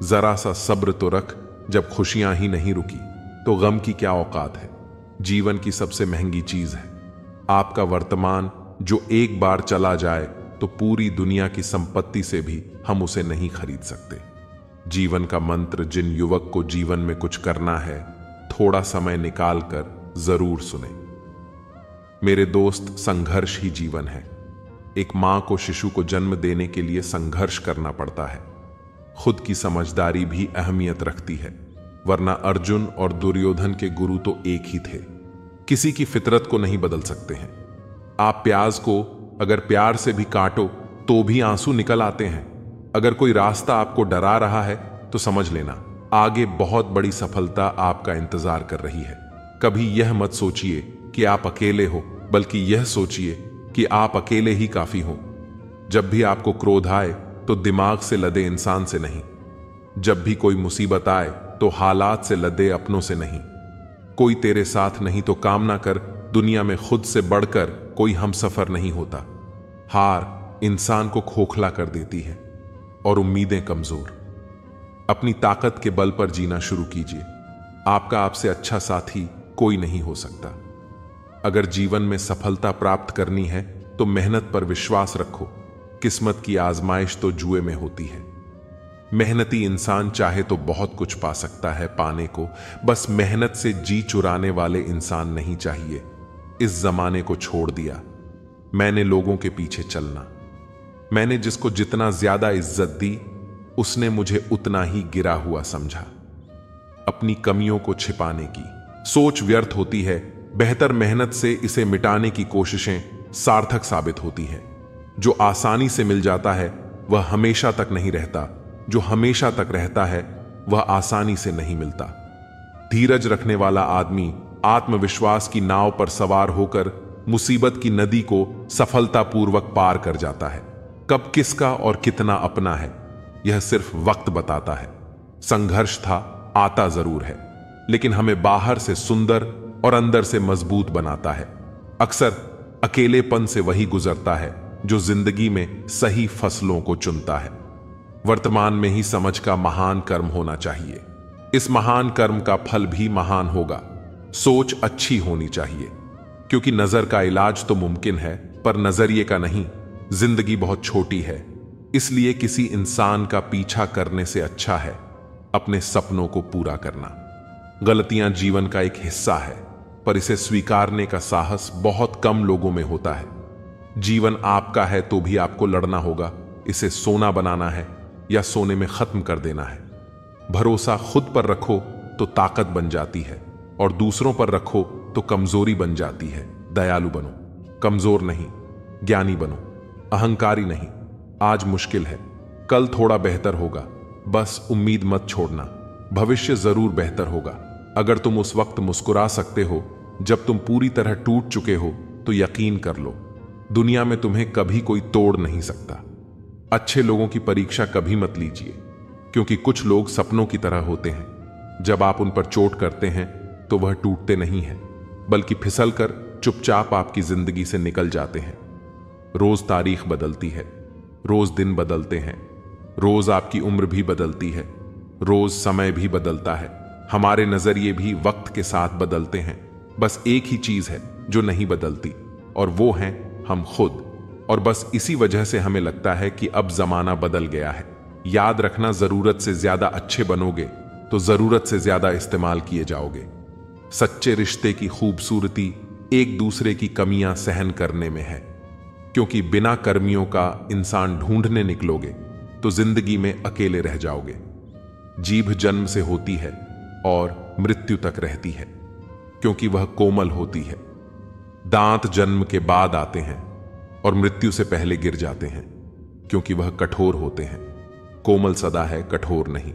जरा सा सब्र तो रख, जब खुशियां ही नहीं रुकी तो गम की क्या औकात है। जीवन की सबसे महंगी चीज है आपका वर्तमान, जो एक बार चला जाए तो पूरी दुनिया की संपत्ति से भी हम उसे नहीं खरीद सकते। जीवन का मंत्र जिन युवक को जीवन में कुछ करना है, थोड़ा समय निकाल कर जरूर सुने। मेरे दोस्त, संघर्ष ही जीवन है। एक मां को शिशु को जन्म देने के लिए संघर्ष करना पड़ता है। खुद की समझदारी भी अहमियत रखती है, वरना अर्जुन और दुर्योधन के गुरु तो एक ही थे। किसी की फितरत को नहीं बदल सकते हैं। आप प्याज को अगर प्यार से भी काटो तो भी आंसू निकल आते हैं। अगर कोई रास्ता आपको डरा रहा है तो समझ लेना आगे बहुत बड़ी सफलता आपका इंतजार कर रही है। कभी यह मत सोचिए कि आप अकेले हो, बल्कि यह सोचिए कि आप अकेले ही काफी हो। जब भी आपको क्रोध आए तो दिमाग से लदे इंसान से नहीं। जब भी कोई मुसीबत आए तो हालात से लदे अपनों से नहीं। कोई तेरे साथ नहीं तो काम ना कर, दुनिया में खुद से बढ़कर कोई हमसफर नहीं होता। हार इंसान को खोखला कर देती है और उम्मीदें कमजोर। अपनी ताकत के बल पर जीना शुरू कीजिए। आपका आपसे अच्छा साथी कोई नहीं हो सकता। अगर जीवन में सफलता प्राप्त करनी है तो मेहनत पर विश्वास रखो। किस्मत की आजमाइश तो जुए में होती है। मेहनती इंसान चाहे तो बहुत कुछ पा सकता है पाने को, बस मेहनत से जी चुराने वाले इंसान नहीं चाहिए। इस जमाने को छोड़ दिया मैंने लोगों के पीछे चलना। मैंने जिसको जितना ज्यादा इज्जत दी उसने मुझे उतना ही गिरा हुआ समझा। अपनी कमियों को छिपाने की सोच व्यर्थ होती है। बेहतर मेहनत से इसे मिटाने की कोशिशें सार्थक साबित होती है। जो आसानी से मिल जाता है वह हमेशा तक नहीं रहता। जो हमेशा तक रहता है वह आसानी से नहीं मिलता। धीरज रखने वाला आदमी आत्मविश्वास की नाव पर सवार होकर मुसीबत की नदी को सफलतापूर्वक पार कर जाता है। कब किसका और कितना अपना है यह सिर्फ वक्त बताता है। संघर्ष था, आता जरूर है, लेकिन हमें बाहर से सुंदर और अंदर से मजबूत बनाता है। अक्सर अकेलेपन से वही गुजरता है जो जिंदगी में सही फसलों को चुनता है। वर्तमान में ही समझ का महान कर्म होना चाहिए। इस महान कर्म का फल भी महान होगा। सोच अच्छी होनी चाहिए, क्योंकि नजर का इलाज तो मुमकिन है पर नजरिए का नहीं। जिंदगी बहुत छोटी है, इसलिए किसी इंसान का पीछा करने से अच्छा है अपने सपनों को पूरा करना। गलतियां जीवन का एक हिस्सा है, पर इसे स्वीकारने का साहस बहुत कम लोगों में होता है। जीवन आपका है तो भी आपको लड़ना होगा। इसे सोना बनाना है या सोने में खत्म कर देना है। भरोसा खुद पर रखो तो ताकत बन जाती है, और दूसरों पर रखो तो कमजोरी बन जाती है। दयालु बनो, कमजोर नहीं। ज्ञानी बनो, अहंकारी नहीं। आज मुश्किल है, कल थोड़ा बेहतर होगा। बस उम्मीद मत छोड़ना, भविष्य जरूर बेहतर होगा। अगर तुम उस वक्त मुस्कुरा सकते हो जब तुम पूरी तरह टूट चुके हो तो यकीन कर लो, दुनिया में तुम्हें कभी कोई तोड़ नहीं सकता। अच्छे लोगों की परीक्षा कभी मत लीजिए, क्योंकि कुछ लोग सपनों की तरह होते हैं। जब आप उन पर चोट करते हैं तो वह टूटते नहीं हैं, बल्कि फिसलकर चुपचाप आपकी जिंदगी से निकल जाते हैं। रोज तारीख बदलती है, रोज दिन बदलते हैं, रोज आपकी उम्र भी बदलती है, रोज समय भी बदलता है। हमारे नजरिए भी वक्त के साथ बदलते हैं। बस एक ही चीज है जो नहीं बदलती, और वो है हम खुद। और बस इसी वजह से हमें लगता है कि अब जमाना बदल गया है। याद रखना, जरूरत से ज्यादा अच्छे बनोगे तो जरूरत से ज्यादा इस्तेमाल किए जाओगे। सच्चे रिश्ते की खूबसूरती एक दूसरे की कमियां सहन करने में है, क्योंकि बिना कर्मियों का इंसान ढूंढने निकलोगे तो जिंदगी में अकेले रह जाओगे। जीभ जन्म से होती है और मृत्यु तक रहती है, क्योंकि वह कोमल होती है। दांत जन्म के बाद आते हैं और मृत्यु से पहले गिर जाते हैं, क्योंकि वह कठोर होते हैं। कोमल सदा है, कठोर नहीं।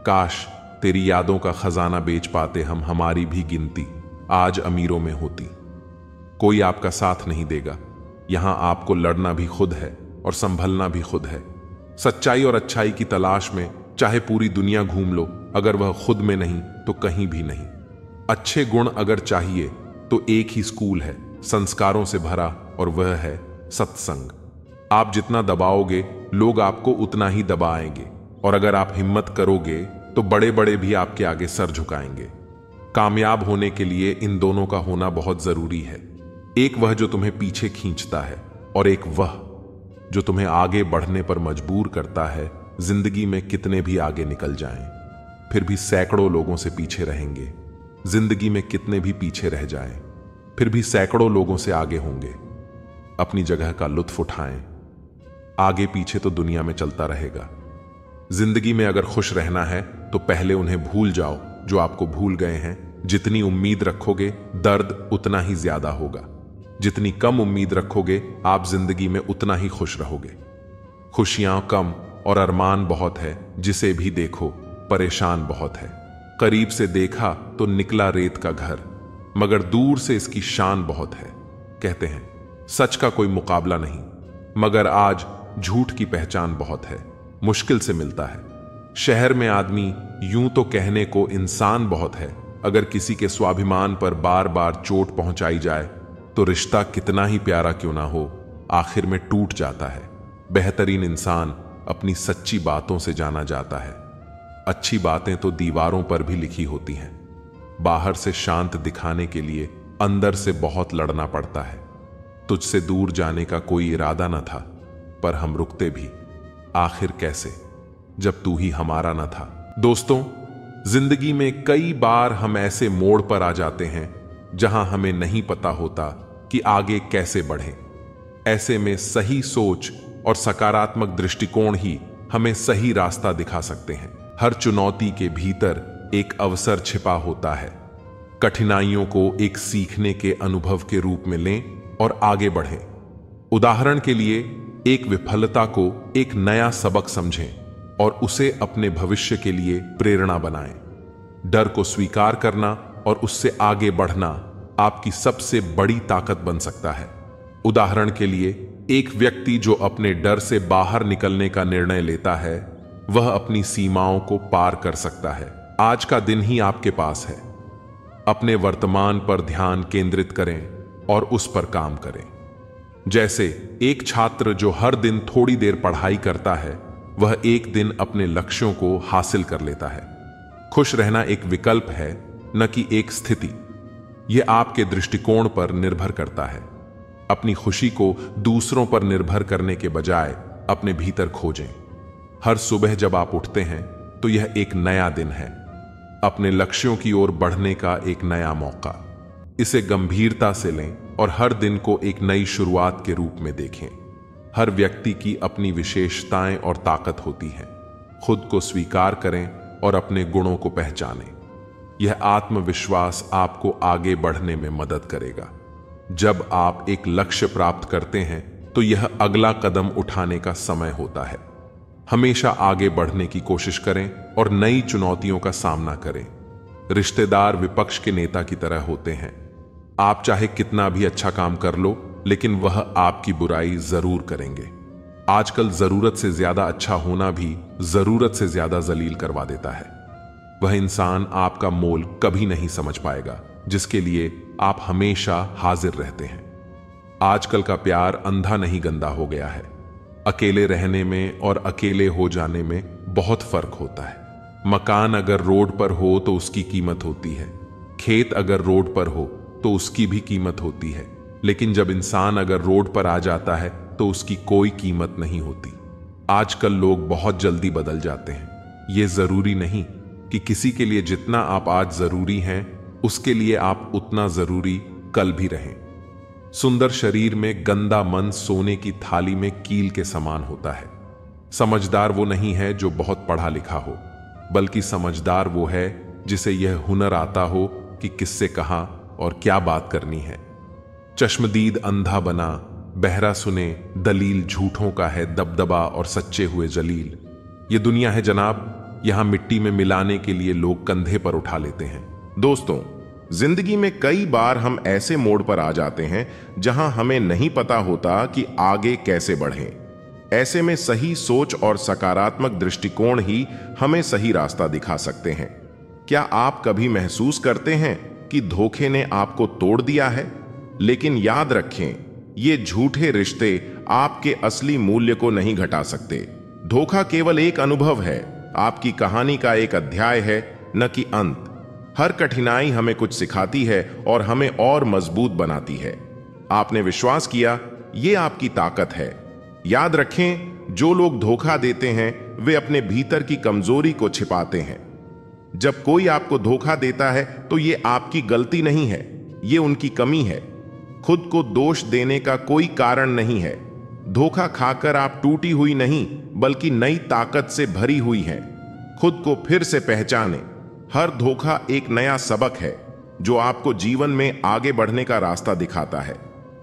काश तेरी यादों का खजाना बेच पाते हम, हमारी भी गिनती आज अमीरों में होती। कोई आपका साथ नहीं देगा, यहां आपको लड़ना भी खुद है और संभलना भी खुद है। सच्चाई और अच्छाई की तलाश में चाहे पूरी दुनिया घूम लो, अगर वह खुद में नहीं तो कहीं भी नहीं। अच्छे गुण अगर चाहिए तो एक ही स्कूल है, संस्कारों से भरा, और वह है सत्संग। आप जितना दबाओगे लोग आपको उतना ही दबाएंगे। और अगर आप हिम्मत करोगे तो बड़े बड़े भी आपके आगे सर झुकाएंगे। कामयाब होने के लिए इन दोनों का होना बहुत जरूरी है। एक वह जो तुम्हें पीछे खींचता है और एक वह जो तुम्हें आगे बढ़ने पर मजबूर करता है। जिंदगी में कितने भी आगे निकल जाएं, फिर भी सैकड़ों लोगों से पीछे रहेंगे। जिंदगी में कितने भी पीछे रह जाएं, फिर भी सैकड़ों लोगों से आगे होंगे। अपनी जगह का लुत्फ उठाएं। आगे पीछे तो दुनिया में चलता रहेगा। जिंदगी में अगर खुश रहना है तो पहले उन्हें भूल जाओ जो आपको भूल गए हैं। जितनी उम्मीद रखोगे दर्द उतना ही ज्यादा होगा। जितनी कम उम्मीद रखोगे आप जिंदगी में उतना ही खुश रहोगे। खुशियां कम और अरमान बहुत है, जिसे भी देखो परेशान बहुत है। करीब से देखा तो निकला रेत का घर, मगर दूर से इसकी शान बहुत है। कहते हैं सच का कोई मुकाबला नहीं, मगर आज झूठ की पहचान बहुत है। मुश्किल से मिलता है। शहर में आदमी यूं तो कहने को इंसान बहुत है, अगर किसी के स्वाभिमान पर बार बार चोट पहुंचाई जाए तो रिश्ता कितना ही प्यारा क्यों ना हो, आखिर में टूट जाता है। बेहतरीन इंसान अपनी सच्ची बातों से जाना जाता है। अच्छी बातें तो दीवारों पर भी लिखी होती हैं। बाहर से शांत दिखाने के लिए अंदर से बहुत लड़ना पड़ता है। तुझसे दूर जाने का कोई इरादा न था, पर हम रुकते भी आखिर कैसे, जब तू ही हमारा न था। दोस्तों, जिंदगी में कई बार हम ऐसे मोड़ पर आ जाते हैं जहां हमें नहीं पता होता कि आगे कैसे बढ़ें। ऐसे में सही सोच और सकारात्मक दृष्टिकोण ही हमें सही रास्ता दिखा सकते हैं। हर चुनौती के भीतर एक अवसर छिपा होता है। कठिनाइयों को एक सीखने के अनुभव के रूप में लें और आगे बढ़ें। उदाहरण के लिए, एक विफलता को एक नया सबक समझें और उसे अपने भविष्य के लिए प्रेरणा बनाएं। डर को स्वीकार करना और उससे आगे बढ़ना आपकी सबसे बड़ी ताकत बन सकता है। उदाहरण के लिए, एक व्यक्ति जो अपने डर से बाहर निकलने का निर्णय लेता है, वह अपनी सीमाओं को पार कर सकता है। आज का दिन ही आपके पास है। अपने वर्तमान पर ध्यान केंद्रित करें और उस पर काम करें। जैसे एक छात्र जो हर दिन थोड़ी देर पढ़ाई करता है, वह एक दिन अपने लक्ष्यों को हासिल कर लेता है। खुश रहना एक विकल्प है, न कि एक स्थिति। यह आपके दृष्टिकोण पर निर्भर करता है। अपनी खुशी को दूसरों पर निर्भर करने के बजाय अपने भीतर खोजें। हर सुबह जब आप उठते हैं तो यह एक नया दिन है, अपने लक्ष्यों की ओर बढ़ने का एक नया मौका। इसे गंभीरता से लें और हर दिन को एक नई शुरुआत के रूप में देखें। हर व्यक्ति की अपनी विशेषताएं और ताकत होती है। खुद को स्वीकार करें और अपने गुणों को पहचानें। यह आत्मविश्वास आपको आगे बढ़ने में मदद करेगा। जब आप एक लक्ष्य प्राप्त करते हैं तो यह अगला कदम उठाने का समय होता है। हमेशा आगे बढ़ने की कोशिश करें और नई चुनौतियों का सामना करें। रिश्तेदार विपक्ष के नेता की तरह होते हैं। आप चाहे कितना भी अच्छा काम कर लो, लेकिन वह आपकी बुराई जरूर करेंगे। आजकल जरूरत से ज्यादा अच्छा होना भी जरूरत से ज्यादा जलील करवा देता है। वह इंसान आपका मोल कभी नहीं समझ पाएगा जिसके लिए आप हमेशा हाजिर रहते हैं। आजकल का प्यार अंधा नहीं गंदा हो गया है। अकेले रहने में और अकेले हो जाने में बहुत फर्क होता है। मकान अगर रोड पर हो तो उसकी कीमत होती है। खेत अगर रोड पर हो तो उसकी भी कीमत होती है। लेकिन जब इंसान अगर रोड पर आ जाता है तो उसकी कोई कीमत नहीं होती। आजकल लोग बहुत जल्दी बदल जाते हैं। यह जरूरी नहीं कि किसी के लिए जितना आप आज जरूरी हैं, उसके लिए आप उतना जरूरी कल भी रहें। सुंदर शरीर में गंदा मन सोने की थाली में कील के समान होता है। समझदार वो नहीं है जो बहुत पढ़ा लिखा हो, बल्कि समझदार वो है जिसे यह हुनर आता हो कि किससे कहां और क्या बात करनी है। चश्मदीद अंधा बना, बहरा सुने दलील झूठों का है दबदबा और सच्चे हुए जलील। ये दुनिया है जनाब, यहां मिट्टी में मिलाने के लिए लोग कंधे पर उठा लेते हैं। दोस्तों, जिंदगी में कई बार हम ऐसे मोड़ पर आ जाते हैं जहां हमें नहीं पता होता कि आगे कैसे बढ़ें। ऐसे में सही सोच और सकारात्मक दृष्टिकोण ही हमें सही रास्ता दिखा सकते हैं। क्या आप कभी महसूस करते हैं कि धोखे ने आपको तोड़ दिया है? लेकिन याद रखें, ये झूठे रिश्ते आपके असली मूल्य को नहीं घटा सकते। धोखा केवल एक अनुभव है, आपकी कहानी का एक अध्याय है, न कि अंत। हर कठिनाई हमें कुछ सिखाती है और हमें और मजबूत बनाती है। आपने विश्वास किया, यह आपकी ताकत है। याद रखें, जो लोग धोखा देते हैं वे अपने भीतर की कमजोरी को छिपाते हैं। जब कोई आपको धोखा देता है तो यह आपकी गलती नहीं है, यह उनकी कमी है। खुद को दोष देने का कोई कारण नहीं है। धोखा खाकर आप टूटी हुई नहीं, बल्कि नई ताकत से भरी हुई हैं। खुद को फिर से पहचानें। हर धोखा एक नया सबक है जो आपको जीवन में आगे बढ़ने का रास्ता दिखाता है।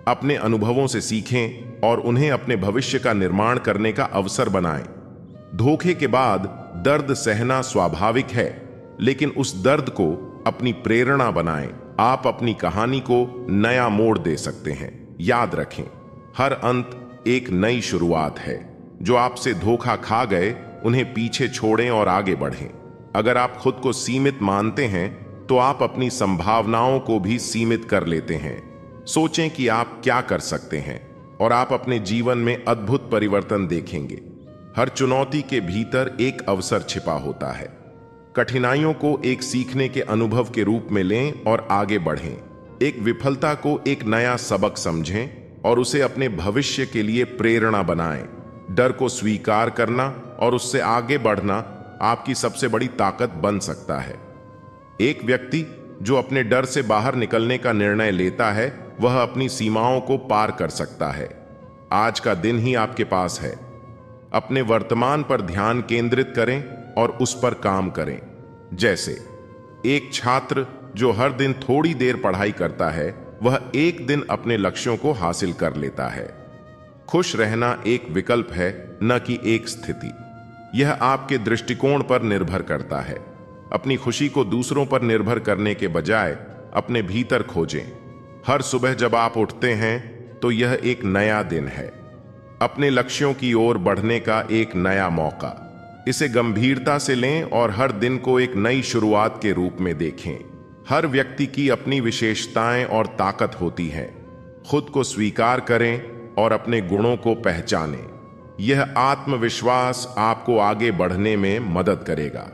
अपने अनुभवों से सीखें और उन्हें अपने भविष्य का निर्माण करने का अवसर बनाएं। धोखे के बाद दर्द सहना स्वाभाविक है, लेकिन उस दर्द को अपनी प्रेरणा बनाएं। आप अपनी कहानी को नया मोड़ दे सकते हैं। याद रखें, हर अंत एक नई शुरुआत है। जो आपसे धोखा खा गए उन्हें पीछे छोड़ें और आगे बढ़ें। अगर आप खुद को सीमित मानते हैं तो आप अपनी संभावनाओं को भी सीमित कर लेते हैं। सोचें कि आप क्या कर सकते हैं और आप अपने जीवन में अद्भुत परिवर्तन देखेंगे। हर चुनौती के भीतर एक अवसर छिपा होता है। कठिनाइयों को एक सीखने के अनुभव के रूप में लें और आगे बढ़ें। एक विफलता को एक नया सबक समझें और उसे अपने भविष्य के लिए प्रेरणा बनाएं। डर को स्वीकार करना और उससे आगे बढ़ना आपकी सबसे बड़ी ताकत बन सकता है। एक व्यक्ति जो अपने डर से बाहर निकलने का निर्णय लेता है, वह अपनी सीमाओं को पार कर सकता है। आज का दिन ही आपके पास है। अपने वर्तमान पर ध्यान केंद्रित करें और उस पर काम करें। जैसे एक छात्र जो हर दिन थोड़ी देर पढ़ाई करता है, वह एक दिन अपने लक्ष्यों को हासिल कर लेता है। खुश रहना एक विकल्प है, न कि एक स्थिति। यह आपके दृष्टिकोण पर निर्भर करता है। अपनी खुशी को दूसरों पर निर्भर करने के बजाय अपने भीतर खोजें। हर सुबह जब आप उठते हैं तो यह एक नया दिन है, अपने लक्ष्यों की ओर बढ़ने का एक नया मौका। इसे गंभीरता से लें और हर दिन को एक नई शुरुआत के रूप में देखें। हर व्यक्ति की अपनी विशेषताएं और ताकत होती है। खुद को स्वीकार करें और अपने गुणों को पहचानें। यह आत्मविश्वास आपको आगे बढ़ने में मदद करेगा।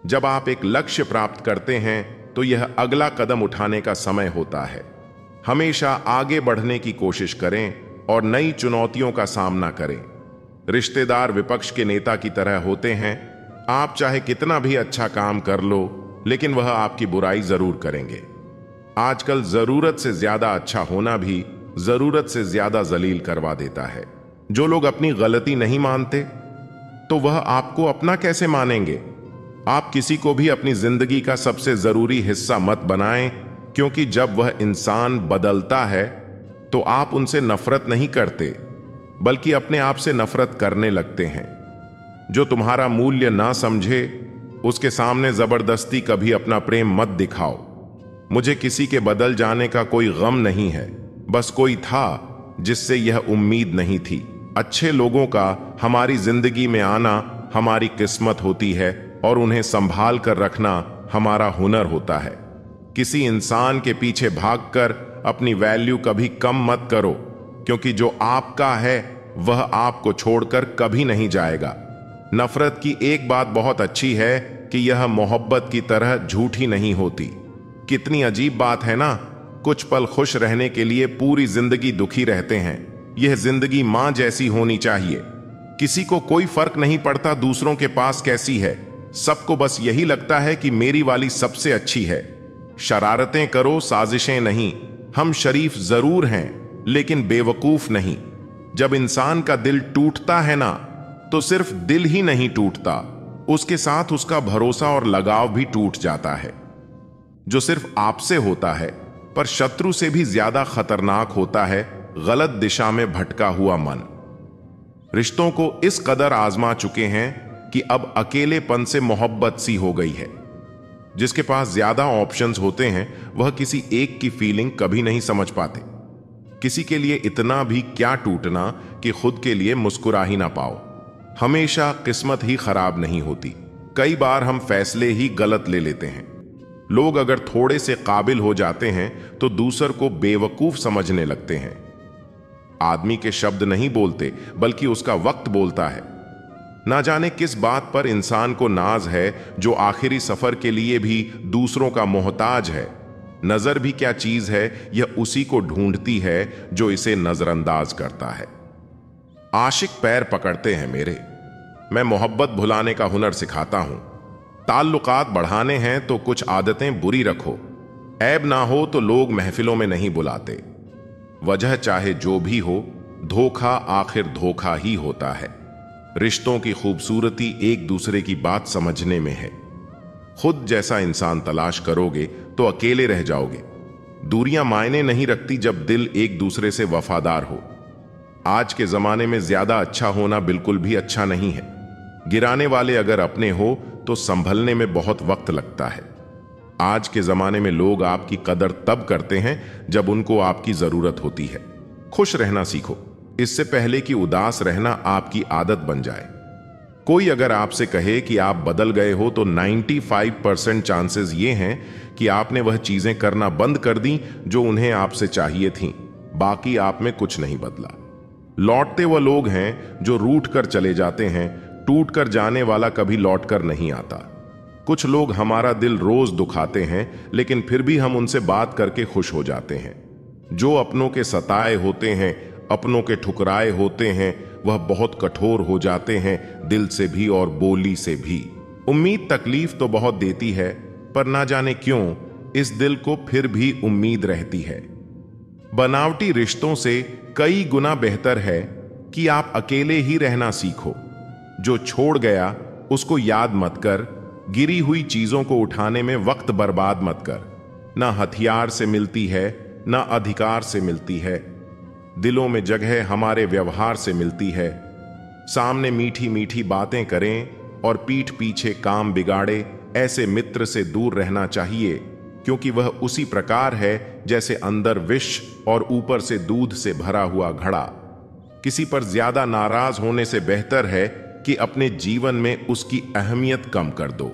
जब आप एक लक्ष्य प्राप्त करते हैं तो यह अगला कदम उठाने का समय होता है। हमेशा आगे बढ़ने की कोशिश करें और नई चुनौतियों का सामना करें। रिश्तेदार विपक्ष के नेता की तरह होते हैं। आप चाहे कितना भी अच्छा काम कर लो, लेकिन वह आपकी बुराई जरूर करेंगे। आजकल जरूरत से ज्यादा अच्छा होना भी जरूरत से ज्यादा जलील करवा देता है। जो लोग अपनी गलती नहीं मानते, तो वह आपको अपना कैसे मानेंगे? आप किसी को भी अपनी जिंदगी का सबसे जरूरी हिस्सा मत बनाएं, क्योंकि जब वह इंसान बदलता है तो आप उनसे नफरत नहीं करते, बल्कि अपने आप से नफरत करने लगते हैं। जो तुम्हारा मूल्य ना समझे, उसके सामने जबरदस्ती कभी अपना प्रेम मत दिखाओ। मुझे किसी के बदल जाने का कोई गम नहीं है, बस कोई था जिससे यह उम्मीद नहीं थी। अच्छे लोगों का हमारी जिंदगी में आना हमारी किस्मत होती है और उन्हें संभाल कर रखना हमारा हुनर होता है। किसी इंसान के पीछे भागकर अपनी वैल्यू कभी कम मत करो, क्योंकि जो आपका है वह आपको छोड़कर कभी नहीं जाएगा। नफरत की एक बात बहुत अच्छी है कि यह मोहब्बत की तरह झूठी नहीं होती। कितनी अजीब बात है ना, कुछ पल खुश रहने के लिए पूरी जिंदगी दुखी रहते हैं। यह जिंदगी मां जैसी होनी चाहिए। किसी को कोई फर्क नहीं पड़ता दूसरों के पास कैसी है, सबको बस यही लगता है कि मेरी वाली सबसे अच्छी है। शरारतें करो, साजिशें नहीं। हम शरीफ जरूर हैं, लेकिन बेवकूफ नहीं। जब इंसान का दिल टूटता है ना, तो सिर्फ दिल ही नहीं टूटता, उसके साथ उसका भरोसा और लगाव भी टूट जाता है। जो सिर्फ आपसे होता है, पर शत्रु से भी ज्यादा खतरनाक होता है गलत दिशा में भटका हुआ मन। रिश्तों को इस कदर आजमा चुके हैं कि अब अकेलेपन से मोहब्बत सी हो गई है। जिसके पास ज्यादा ऑप्शंस होते हैं, वह किसी एक की फीलिंग कभी नहीं समझ पाते। किसी के लिए इतना भी क्या टूटना कि खुद के लिए मुस्कुरा ही ना पाओ। हमेशा किस्मत ही खराब नहीं होती, कई बार हम फैसले ही गलत ले लेते हैं। लोग अगर थोड़े से काबिल हो जाते हैं तो दूसर को बेवकूफ समझने लगते हैं। आदमी के शब्द नहीं बोलते, बल्कि उसका वक्त बोलता है। ना जाने किस बात पर इंसान को नाज है जो आखिरी सफर के लिए भी दूसरों का मोहताज है। नजर भी क्या चीज है, यह उसी को ढूंढती है जो इसे नजरअंदाज करता है। आशिक पैर पकड़ते हैं मेरे, मैं मोहब्बत भुलाने का हुनर सिखाता हूं। ताल्लुकात बढ़ाने हैं तो कुछ आदतें बुरी रखो, ऐब ना हो तो लोग महफिलों में नहीं बुलाते। वजह चाहे जो भी हो, धोखा आखिर धोखा ही होता है। रिश्तों की खूबसूरती एक दूसरे की बात समझने में है। खुद जैसा इंसान तलाश करोगे तो अकेले रह जाओगे। दूरियां मायने नहीं रखती जब दिल एक दूसरे से वफादार हो। आज के जमाने में ज्यादा अच्छा होना बिल्कुल भी अच्छा नहीं है। गिराने वाले अगर अपने हो तो संभलने में बहुत वक्त लगता है। आज के जमाने में लोग आपकी कदर तब करते हैं जब उनको आपकी जरूरत होती है। खुश रहना सीखो, इससे पहले कि उदास रहना आपकी आदत बन जाए। कोई अगर आपसे कहे कि आप बदल गए हो तो 95% चांसेस ये हैं कि आपने वह चीजें करना बंद कर दी जो उन्हें आपसे चाहिए थीं। बाकी आप में कुछ नहीं बदला। लौटते वह लोग हैं जो रूठ कर चले जाते हैं, टूट कर जाने वाला कभी लौट कर नहीं आता। कुछ लोग हमारा दिल रोज दुखाते हैं, लेकिन फिर भी हम उनसे बात करके खुश हो जाते हैं। जो अपनों के सताए होते हैं, अपनों के ठुकराए होते हैं, वह बहुत कठोर हो जाते हैं, दिल से भी और बोली से भी। उम्मीद तकलीफ तो बहुत देती है, पर ना जाने क्यों इस दिल को फिर भी उम्मीद रहती है। बनावटी रिश्तों से कई गुना बेहतर है कि आप अकेले ही रहना सीखो। जो छोड़ गया उसको याद मत कर, गिरी हुई चीजों को उठाने में वक्त बर्बाद मत कर। ना हथियार से मिलती है, ना अधिकार से मिलती है। दिलों में जगह हमारे व्यवहार से मिलती है। सामने मीठी मीठी बातें करें और पीठ पीछे काम बिगाड़े, ऐसे मित्र से दूर रहना चाहिए, क्योंकि वह उसी प्रकार है जैसे अंदर विष और ऊपर से दूध से भरा हुआ घड़ा। किसी पर ज्यादा नाराज होने से बेहतर है कि अपने जीवन में उसकी अहमियत कम कर दो।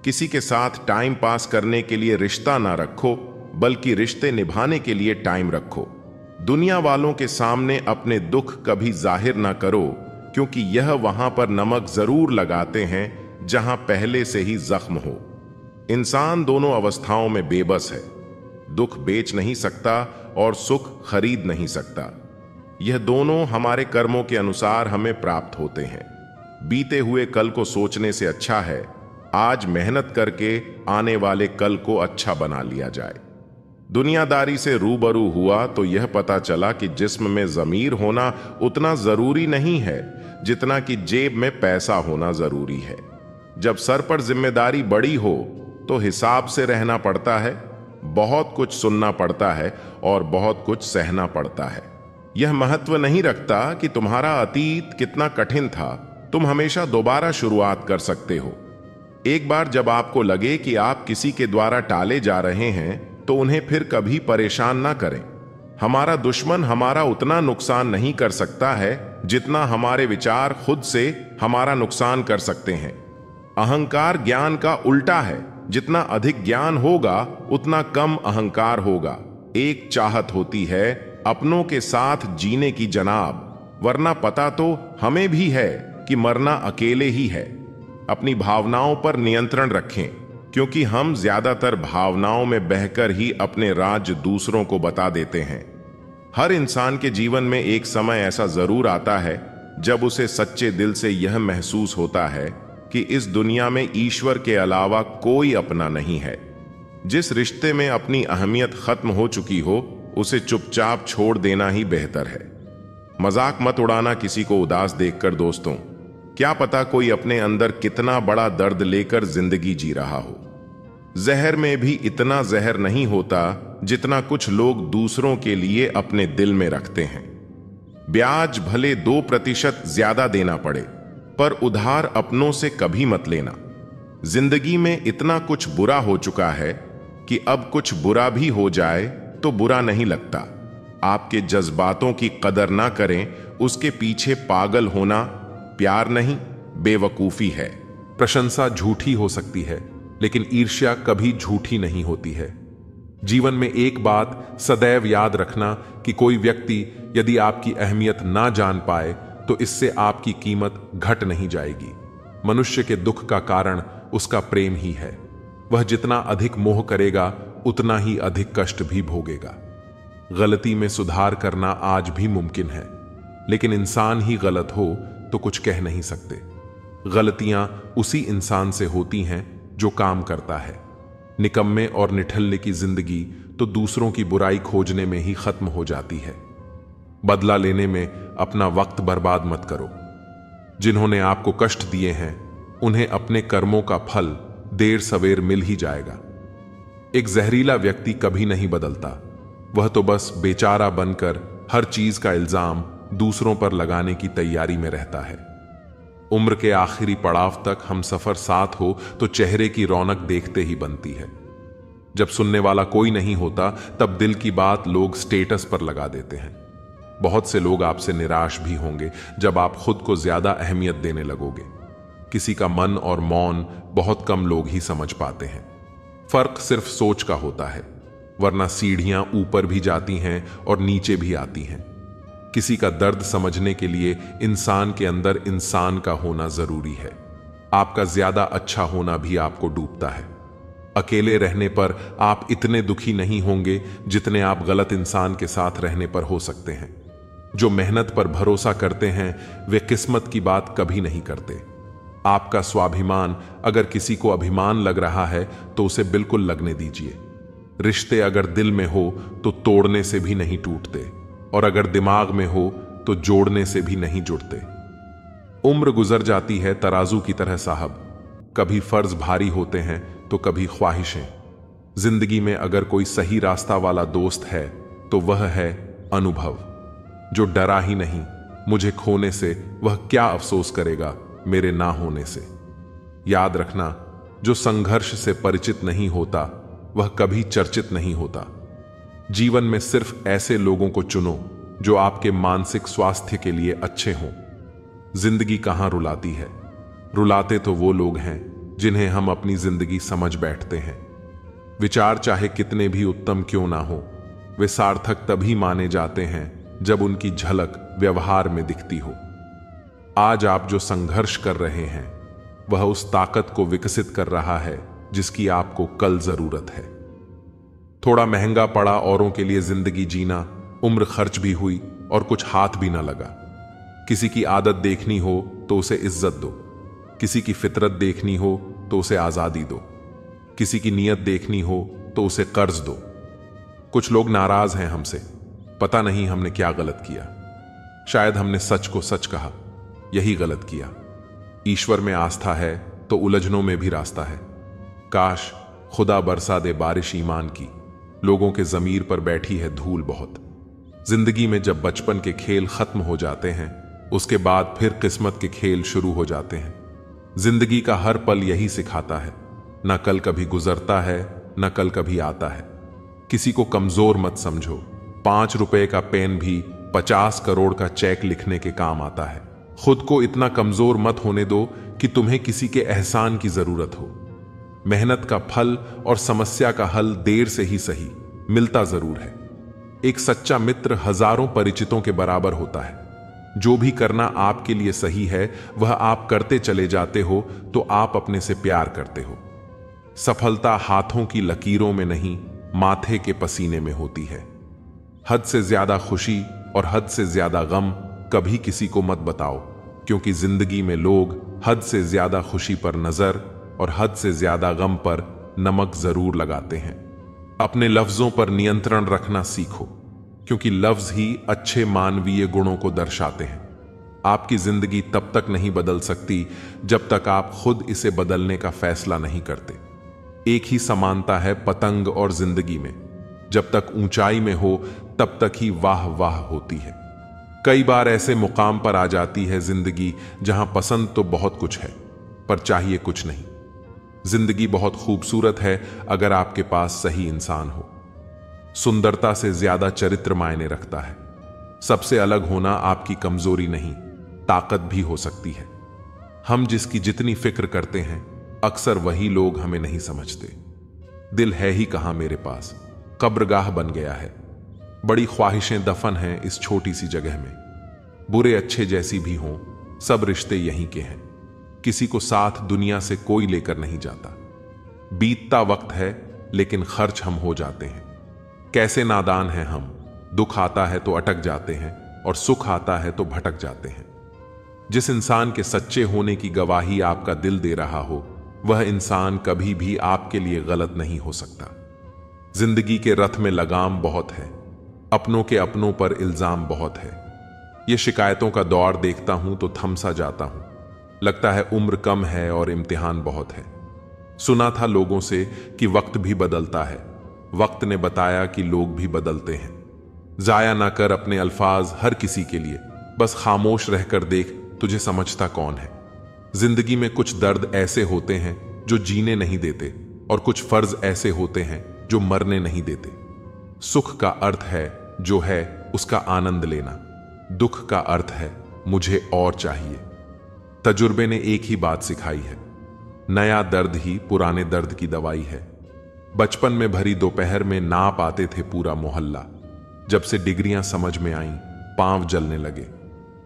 किसी के साथ टाइम पास करने के लिए रिश्ता ना रखो, बल्कि रिश्ते निभाने के लिए टाइम रखो। दुनिया वालों के सामने अपने दुख कभी जाहिर ना करो, क्योंकि यह वहां पर नमक जरूर लगाते हैं जहां पहले से ही जख्म हो। इंसान दोनों अवस्थाओं में बेबस है। दुख बेच नहीं सकता और सुख खरीद नहीं सकता। यह दोनों हमारे कर्मों के अनुसार हमें प्राप्त होते हैं। बीते हुए कल को सोचने से अच्छा है आज मेहनत करके आने वाले कल को अच्छा बना लिया जाए। दुनियादारी से रूबरू हुआ तो यह पता चला कि जिस्म में ज़मीर होना उतना जरूरी नहीं है जितना कि जेब में पैसा होना जरूरी है। जब सर पर जिम्मेदारी बड़ी हो तो हिसाब से रहना पड़ता है, बहुत कुछ सुनना पड़ता है और बहुत कुछ सहना पड़ता है। यह महत्व नहीं रखता कि तुम्हारा अतीत कितना कठिन था, तुम हमेशा दोबारा शुरुआत कर सकते हो। एक बार जब आपको लगे कि आप किसी के द्वारा टाले जा रहे हैं तो उन्हें फिर कभी परेशान ना करें। हमारा दुश्मन हमारा उतना नुकसान नहीं कर सकता है जितना हमारे विचार खुद से हमारा नुकसान कर सकते हैं। अहंकार ज्ञान का उल्टा है, जितना अधिक ज्ञान होगा उतना कम अहंकार होगा। एक चाहत होती है अपनों के साथ जीने की जनाब, वरना पता तो हमें भी है कि मरना अकेले ही है। अपनी भावनाओं पर नियंत्रण रखें, क्योंकि हम ज्यादातर भावनाओं में बहकर ही अपने राज दूसरों को बता देते हैं। हर इंसान के जीवन में एक समय ऐसा जरूर आता है जब उसे सच्चे दिल से यह महसूस होता है कि इस दुनिया में ईश्वर के अलावा कोई अपना नहीं है। जिस रिश्ते में अपनी अहमियत खत्म हो चुकी हो उसे चुपचाप छोड़ देना ही बेहतर है। मजाक मत उड़ाना किसी को उदास देखकर दोस्तों। क्या पता कोई अपने अंदर कितना बड़ा दर्द लेकर जिंदगी जी रहा हो। जहर में भी इतना जहर नहीं होता जितना कुछ लोग दूसरों के लिए अपने दिल में रखते हैं। ब्याज भले 2% ज्यादा देना पड़े, पर उधार अपनों से कभी मत लेना। जिंदगी में इतना कुछ बुरा हो चुका है कि अब कुछ बुरा भी हो जाए तो बुरा नहीं लगता। आपके जज्बातों की कदर ना करें, उसके पीछे पागल होना प्यार नहीं बेवकूफी है। प्रशंसा झूठी हो सकती है, लेकिन ईर्ष्या कभी झूठी नहीं होती है। जीवन में एक बात सदैव याद रखना कि कोई व्यक्ति यदि आपकी अहमियत ना जान पाए तो इससे आपकी कीमत घट नहीं जाएगी। मनुष्य के दुख का कारण उसका प्रेम ही है। वह जितना अधिक मोह करेगा उतना ही अधिक कष्ट भी भोगेगा। गलती में सुधार करना आज भी मुमकिन है, लेकिन इंसान ही गलत हो तो कुछ कह नहीं सकते। गलतियां उसी इंसान से होती हैं जो काम करता है। निकम्मे और निठल्ले की जिंदगी तो दूसरों की बुराई खोजने में ही खत्म हो जाती है। बदला लेने में अपना वक्त बर्बाद मत करो। जिन्होंने आपको कष्ट दिए हैं उन्हें अपने कर्मों का फल देर सवेर मिल ही जाएगा। एक जहरीला व्यक्ति कभी नहीं बदलता, वह तो बस बेचारा बनकर हर चीज का इल्जाम दूसरों पर लगाने की तैयारी में रहता है। उम्र के आखिरी पड़ाव तक हम सफर साथ हो तो चेहरे की रौनक देखते ही बनती है। जब सुनने वाला कोई नहीं होता तब दिल की बात लोग स्टेटस पर लगा देते हैं। बहुत से लोग आपसे निराश भी होंगे जब आप खुद को ज्यादा अहमियत देने लगोगे। किसी का मन और मौन बहुत कम लोग ही समझ पाते हैं। फर्क सिर्फ सोच का होता है, वरना सीढ़ियां ऊपर भी जाती हैं और नीचे भी आती हैं। किसी का दर्द समझने के लिए इंसान के अंदर इंसान का होना जरूरी है। आपका ज्यादा अच्छा होना भी आपको डूबता है। अकेले रहने पर आप इतने दुखी नहीं होंगे जितने आप गलत इंसान के साथ रहने पर हो सकते हैं। जो मेहनत पर भरोसा करते हैं वे किस्मत की बात कभी नहीं करते। आपका स्वाभिमान अगर किसी को अभिमान लग रहा है तो उसे बिल्कुल लगने दीजिए। रिश्ते अगर दिल में हो तो तोड़ने से भी नहीं टूटते, और अगर दिमाग में हो तो जोड़ने से भी नहीं जुड़ते। उम्र गुजर जाती है तराजू की तरह साहब, कभी फर्ज भारी होते हैं तो कभी ख्वाहिशें। जिंदगी में अगर कोई सही रास्ता वाला दोस्त है तो वह है अनुभव, जो डरा ही नहीं मुझे खोने से, वह क्या अफसोस करेगा मेरे ना होने से। याद रखना, जो संघर्ष से परिचित नहीं होता वह कभी चर्चित नहीं होता। जीवन में सिर्फ ऐसे लोगों को चुनो जो आपके मानसिक स्वास्थ्य के लिए अच्छे हों। जिंदगी कहां रुलाती है, रुलाते तो वो लोग हैं जिन्हें हम अपनी जिंदगी समझ बैठते हैं। विचार चाहे कितने भी उत्तम क्यों ना हो, वे सार्थक तभी माने जाते हैं जब उनकी झलक व्यवहार में दिखती हो। आज आप जो संघर्ष कर रहे हैं वह उस ताकत को विकसित कर रहा है जिसकी आपको कल जरूरत है। थोड़ा महंगा पड़ा औरों के लिए जिंदगी जीना, उम्र खर्च भी हुई और कुछ हाथ भी ना लगा। किसी की आदत देखनी हो तो उसे इज्जत दो, किसी की फितरत देखनी हो तो उसे आजादी दो, किसी की नीयत देखनी हो तो उसे कर्ज दो। कुछ लोग नाराज हैं हमसे, पता नहीं हमने क्या गलत किया। शायद हमने सच को सच कहा, यही गलत किया। ईश्वर में आस्था है तो उलझनों में भी रास्ता है। काश खुदा बरसा दे बारिश ईमान की, लोगों के जमीर पर बैठी है धूल बहुत। जिंदगी में जब बचपन के खेल खत्म हो जाते हैं उसके बाद फिर किस्मत के खेल शुरू हो जाते हैं। जिंदगी का हर पल यही सिखाता है, न कल कभी गुजरता है न कल कभी आता है। किसी को कमजोर मत समझो, 5 रुपए का पेन भी 50 करोड़ का चेक लिखने के काम आता है। खुद को इतना कमजोर मत होने दो कि तुम्हें किसी के एहसान की जरूरत हो। मेहनत का फल और समस्या का हल देर से ही सही मिलता जरूर है। एक सच्चा मित्र हजारों परिचितों के बराबर होता है। जो भी करना आपके लिए सही है वह आप करते चले जाते हो तो आप अपने से प्यार करते हो। सफलता हाथों की लकीरों में नहीं, माथे के पसीने में होती है। हद से ज्यादा खुशी और हद से ज्यादा गम कभी किसी को मत बताओ, क्योंकि जिंदगी में लोग हद से ज्यादा खुशी पर नजर और हद से ज्यादा गम पर नमक जरूर लगाते हैं। अपने लफ्जों पर नियंत्रण रखना सीखो, क्योंकि लफ्ज ही अच्छे मानवीय गुणों को दर्शाते हैं। आपकी जिंदगी तब तक नहीं बदल सकती जब तक आप खुद इसे बदलने का फैसला नहीं करते। एक ही समानता है पतंग और जिंदगी में, जब तक ऊंचाई में हो तब तक ही वाह वाह होती है। कई बार ऐसे मुकाम पर आ जाती है जिंदगी जहां पसंद तो बहुत कुछ है पर चाहिए कुछ नहीं। जिंदगी बहुत खूबसूरत है अगर आपके पास सही इंसान हो। सुंदरता से ज्यादा चरित्र मायने रखता है। सबसे अलग होना आपकी कमजोरी नहीं, ताकत भी हो सकती है। हम जिसकी जितनी फिक्र करते हैं अक्सर वही लोग हमें नहीं समझते। दिल है ही कहां मेरे पास, कब्रगाह बन गया है। बड़ी ख्वाहिशें दफन हैं इस छोटी सी जगह में। बुरे अच्छे जैसी भी हों, सब रिश्ते यहीं के हैं। किसी को साथ दुनिया से कोई लेकर नहीं जाता। बीतता वक्त है लेकिन खर्च हम हो जाते हैं। कैसे नादान हैं हम, दुख आता है तो अटक जाते हैं और सुख आता है तो भटक जाते हैं। जिस इंसान के सच्चे होने की गवाही आपका दिल दे रहा हो, वह इंसान कभी भी आपके लिए गलत नहीं हो सकता। जिंदगी के रथ में लगाम बहुत है, अपनों के अपनों पर इल्जाम बहुत है। ये शिकायतों का दौर देखता हूं तो थम सा जाता हूं। लगता है उम्र कम है और इम्तिहान बहुत है। सुना था लोगों से कि वक्त भी बदलता है, वक्त ने बताया कि लोग भी बदलते हैं। जाया ना कर अपने अल्फाज हर किसी के लिए, बस खामोश रहकर देख तुझे समझता कौन है। जिंदगी में कुछ दर्द ऐसे होते हैं जो जीने नहीं देते, और कुछ फर्ज ऐसे होते हैं जो मरने नहीं देते। सुख का अर्थ है जो है उसका आनंद लेना, दुख का अर्थ है मुझे और चाहिए। तजुर्बे ने एक ही बात सिखाई है, नया दर्द ही पुराने दर्द की दवाई है। बचपन में भरी दोपहर में नाप आते थे पूरा मोहल्ला। जब से डिग्रियां समझ में आईं, पांव जलने लगे।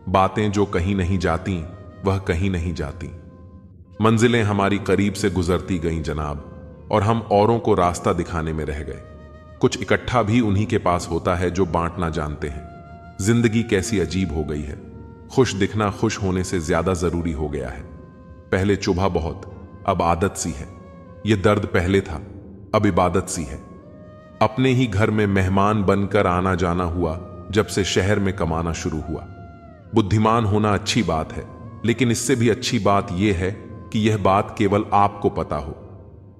बातें जो कहीं नहीं जाती वह कहीं नहीं जाती। मंजिलें हमारी करीब से गुजरती गईं जनाब, और हम औरों को रास्ता दिखाने में रह गए। कुछ इकट्ठा भी उन्हीं के पास होता है जो बांटना जानते हैं। जिंदगी कैसी अजीब हो गई है। खुश दिखना खुश होने से ज्यादा जरूरी हो गया है। पहले चुभा बहुत, अब आदत सी है। यह दर्द पहले था, अब इबादत सी है। अपने ही घर में मेहमान बनकर आना जाना हुआ जब से शहर में कमाना शुरू हुआ। बुद्धिमान होना अच्छी बात है, लेकिन इससे भी अच्छी बात यह है कि यह बात केवल आपको पता हो।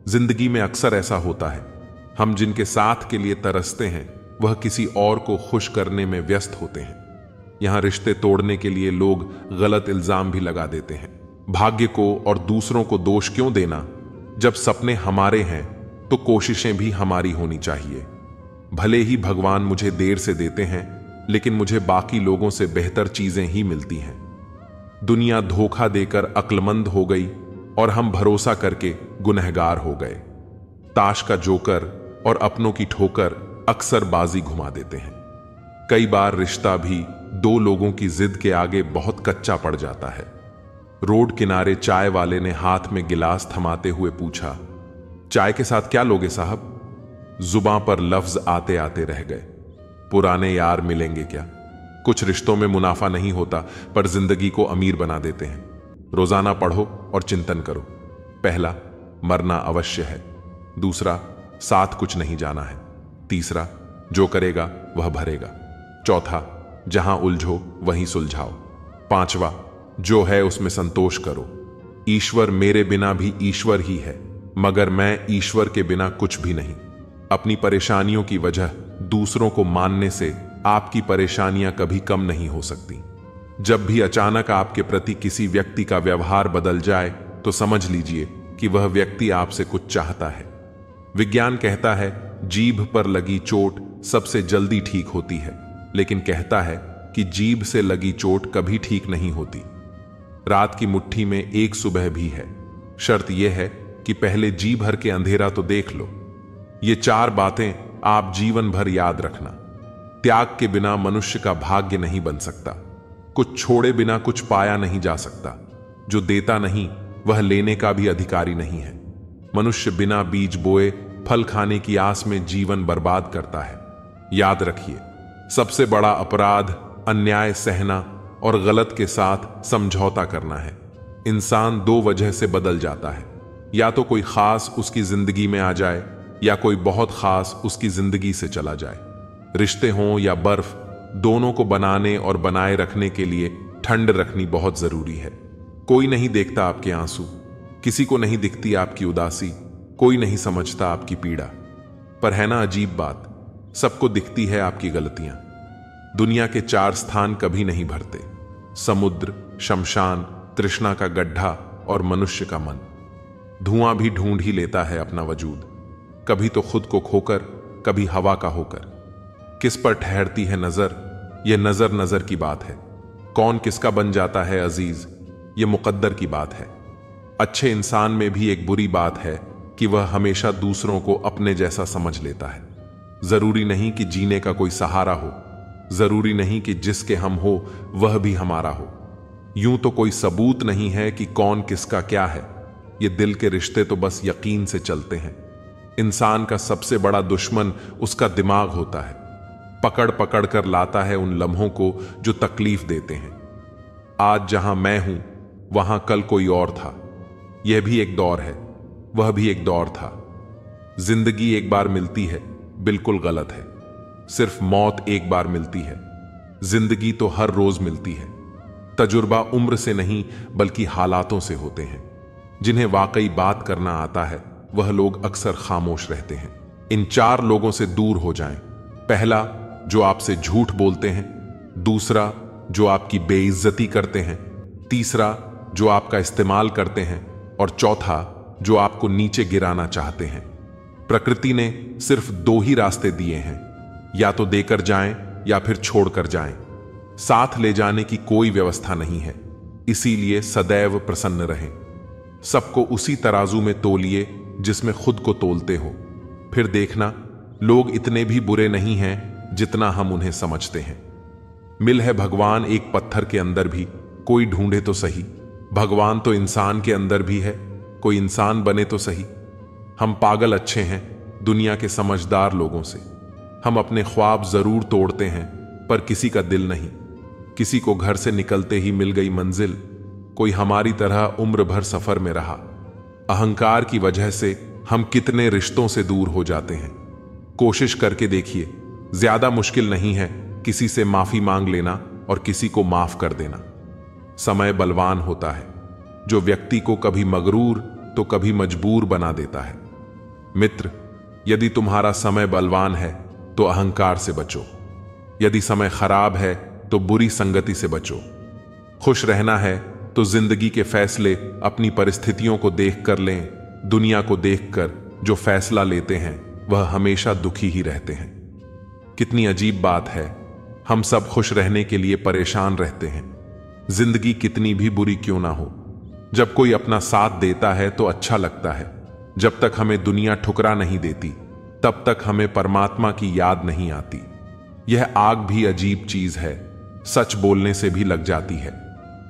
जिंदगी में अक्सर ऐसा होता है, हम जिनके साथ के लिए तरसते हैं वह किसी और को खुश करने में व्यस्त होते हैं। यहां रिश्ते तोड़ने के लिए लोग गलत इल्जाम भी लगा देते हैं। भाग्य को और दूसरों को दोष क्यों देना? जब सपने हमारे हैं तो कोशिशें भी हमारी होनी चाहिए। भले ही भगवान मुझे देर से देते हैं, लेकिन मुझे बाकी लोगों से बेहतर चीजें ही मिलती हैं। दुनिया धोखा देकर अक्लमंद हो गई और हम भरोसा करके गुनहगार हो गए। ताश का जोकर और अपनों की ठोकर अक्सर बाजी घुमा देते हैं। कई बार रिश्ता भी दो लोगों की जिद के आगे बहुत कच्चा पड़ जाता है। रोड किनारे चाय वाले ने हाथ में गिलास थमाते हुए पूछा, चाय के साथ क्या लोगे साहब? जुबां पर लफ्ज आते आते रह गए। पुराने यार मिलेंगे क्या? कुछ रिश्तों में मुनाफा नहीं होता, पर जिंदगी को अमीर बना देते हैं। रोजाना पढ़ो और चिंतन करो। पहला, मरना अवश्य है। दूसरा, साथ कुछ नहीं जाना है। तीसरा, जो करेगा वह भरेगा। चौथा, जहां उलझो वहीं सुलझाओ। पांचवा, जो है उसमें संतोष करो। ईश्वर मेरे बिना भी ईश्वर ही है, मगर मैं ईश्वर के बिना कुछ भी नहीं। अपनी परेशानियों की वजह दूसरों को मानने से आपकी परेशानियां कभी कम नहीं हो सकती। जब भी अचानक आपके प्रति किसी व्यक्ति का व्यवहार बदल जाए तो समझ लीजिए कि वह व्यक्ति आपसे कुछ चाहता है। विज्ञान कहता है जीभ पर लगी चोट सबसे जल्दी ठीक होती है, लेकिन कहता है कि जीभ से लगी चोट कभी ठीक नहीं होती। रात की मुट्ठी में एक सुबह भी है। शर्त यह है कि पहले जी भर के अंधेरा तो देख लो। ये चार बातें आप जीवन भर याद रखना। त्याग के बिना मनुष्य का भाग्य नहीं बन सकता। कुछ छोड़े बिना कुछ पाया नहीं जा सकता। जो देता नहीं वह लेने का भी अधिकारी नहीं है। मनुष्य बिना बीज बोए फल खाने की आस में जीवन बर्बाद करता है। याद रखिए, सबसे बड़ा अपराध अन्याय सहना और गलत के साथ समझौता करना है। इंसान दो वजह से बदल जाता है, या तो कोई खास उसकी जिंदगी में आ जाए या कोई बहुत खास उसकी जिंदगी से चला जाए। रिश्ते हों या बर्फ, दोनों को बनाने और बनाए रखने के लिए ठंड रखनी बहुत जरूरी है। कोई नहीं देखता आपके आंसू, किसी को नहीं दिखती आपकी उदासी, कोई नहीं समझता आपकी पीड़ा। पर है ना अजीब बात, सबको दिखती है आपकी गलतियां। दुनिया के चार स्थान कभी नहीं भरते: समुद्र, शमशान, तृष्णा का गड्ढा और मनुष्य का मन। धुआं भी ढूंढ ही लेता है अपना वजूद, कभी तो खुद को खोकर, कभी हवा का होकर। किस पर ठहरती है नजर, यह नजर नजर की बात है। कौन किसका बन जाता है अजीज, यह मुकद्दर की बात है। अच्छे इंसान में भी एक बुरी बात है कि वह हमेशा दूसरों को अपने जैसा समझ लेता है। जरूरी नहीं कि जीने का कोई सहारा हो, जरूरी नहीं कि जिसके हम हो वह भी हमारा हो। यूं तो कोई सबूत नहीं है कि कौन किसका क्या है। ये दिल के रिश्ते तो बस यकीन से चलते हैं। इंसान का सबसे बड़ा दुश्मन उसका दिमाग होता है। पकड़ पकड़ कर लाता है उन लम्हों को जो तकलीफ देते हैं। आज जहां मैं हूं वहां कल कोई और था। यह भी एक दौर है, वह भी एक दौर था। जिंदगी एक बार मिलती है, बिल्कुल गलत है। सिर्फ मौत एक बार मिलती है। जिंदगी तो हर रोज मिलती है। तजुर्बा उम्र से नहीं बल्कि हालातों से होते हैं। जिन्हें वाकई बात करना आता है वह लोग अक्सर खामोश रहते हैं। इन 4 लोगों से दूर हो जाएं। पहला, जो आपसे झूठ बोलते हैं। दूसरा, जो आपकी बेइज्जती करते हैं। तीसरा, जो आपका इस्तेमाल करते हैं। और चौथा, जो आपको नीचे गिराना चाहते हैं। प्रकृति ने सिर्फ 2 ही रास्ते दिए हैं, या तो देकर जाएं या फिर छोड़कर जाएं। साथ ले जाने की कोई व्यवस्था नहीं है। इसीलिए सदैव प्रसन्न रहें। सबको उसी तराजू में तोलिए जिसमें खुद को तोलते हो। फिर देखना, लोग इतने भी बुरे नहीं हैं जितना हम उन्हें समझते हैं। मिल है भगवान एक पत्थर के अंदर भी, कोई ढूंढे तो सही। भगवान तो इंसान के अंदर भी है, कोई इंसान बने तो सही। हम पागल अच्छे हैं दुनिया के समझदार लोगों से। हम अपने ख्वाब जरूर तोड़ते हैं पर किसी का दिल नहीं। किसी को घर से निकलते ही मिल गई मंजिल, कोई हमारी तरह उम्र भर सफर में रहा। अहंकार की वजह से हम कितने रिश्तों से दूर हो जाते हैं। कोशिश करके देखिए, ज्यादा मुश्किल नहीं है किसी से माफी मांग लेना और किसी को माफ कर देना। समय बलवान होता है, जो व्यक्ति को कभी मगरूर तो कभी मजबूर बना देता है। मित्र, यदि तुम्हारा समय बलवान है तो अहंकार से बचो। यदि समय खराब है तो बुरी संगति से बचो। खुश रहना है तो जिंदगी के फैसले अपनी परिस्थितियों को देखकर लें। दुनिया को देखकर जो फैसला लेते हैं वह हमेशा दुखी ही रहते हैं। कितनी अजीब बात है, हम सब खुश रहने के लिए परेशान रहते हैं। जिंदगी कितनी भी बुरी क्यों ना हो, जब कोई अपना साथ देता है तो अच्छा लगता है। जब तक हमें दुनिया ठुकरा नहीं देती तब तक हमें परमात्मा की याद नहीं आती। यह आग भी अजीब चीज है, सच बोलने से भी लग जाती है।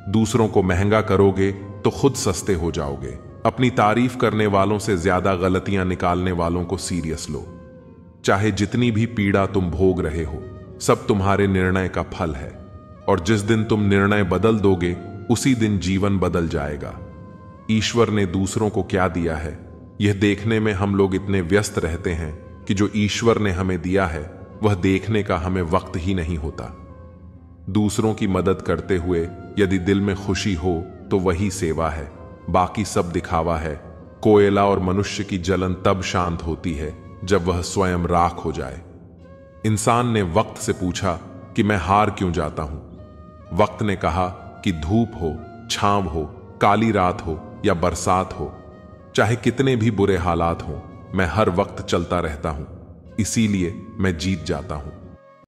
दूसरों को महंगा करोगे तो खुद सस्ते हो जाओगे। अपनी तारीफ करने वालों से ज्यादा गलतियां निकालने वालों को सीरियस लो। चाहे जितनी भी पीड़ा तुम भोग रहे हो, सब तुम्हारे निर्णय का फल है। और जिस दिन तुम निर्णय बदल दोगे उसी दिन जीवन बदल जाएगा। ईश्वर ने दूसरों को क्या दिया है यह देखने में हम लोग इतने व्यस्त रहते हैं कि जो ईश्वर ने हमें दिया है वह देखने का हमें वक्त ही नहीं होता। दूसरों की मदद करते हुए यदि दिल में खुशी हो तो वही सेवा है, बाकी सब दिखावा है। कोयला और मनुष्य की जलन तब शांत होती है जब वह स्वयं राख हो जाए। इंसान ने वक्त से पूछा कि मैं हार क्यों जाता हूं। वक्त ने कहा कि धूप हो, छांव हो, काली रात हो या बरसात हो, चाहे कितने भी बुरे हालात हों, मैं हर वक्त चलता रहता हूं। इसीलिए मैं जीत जाता हूं।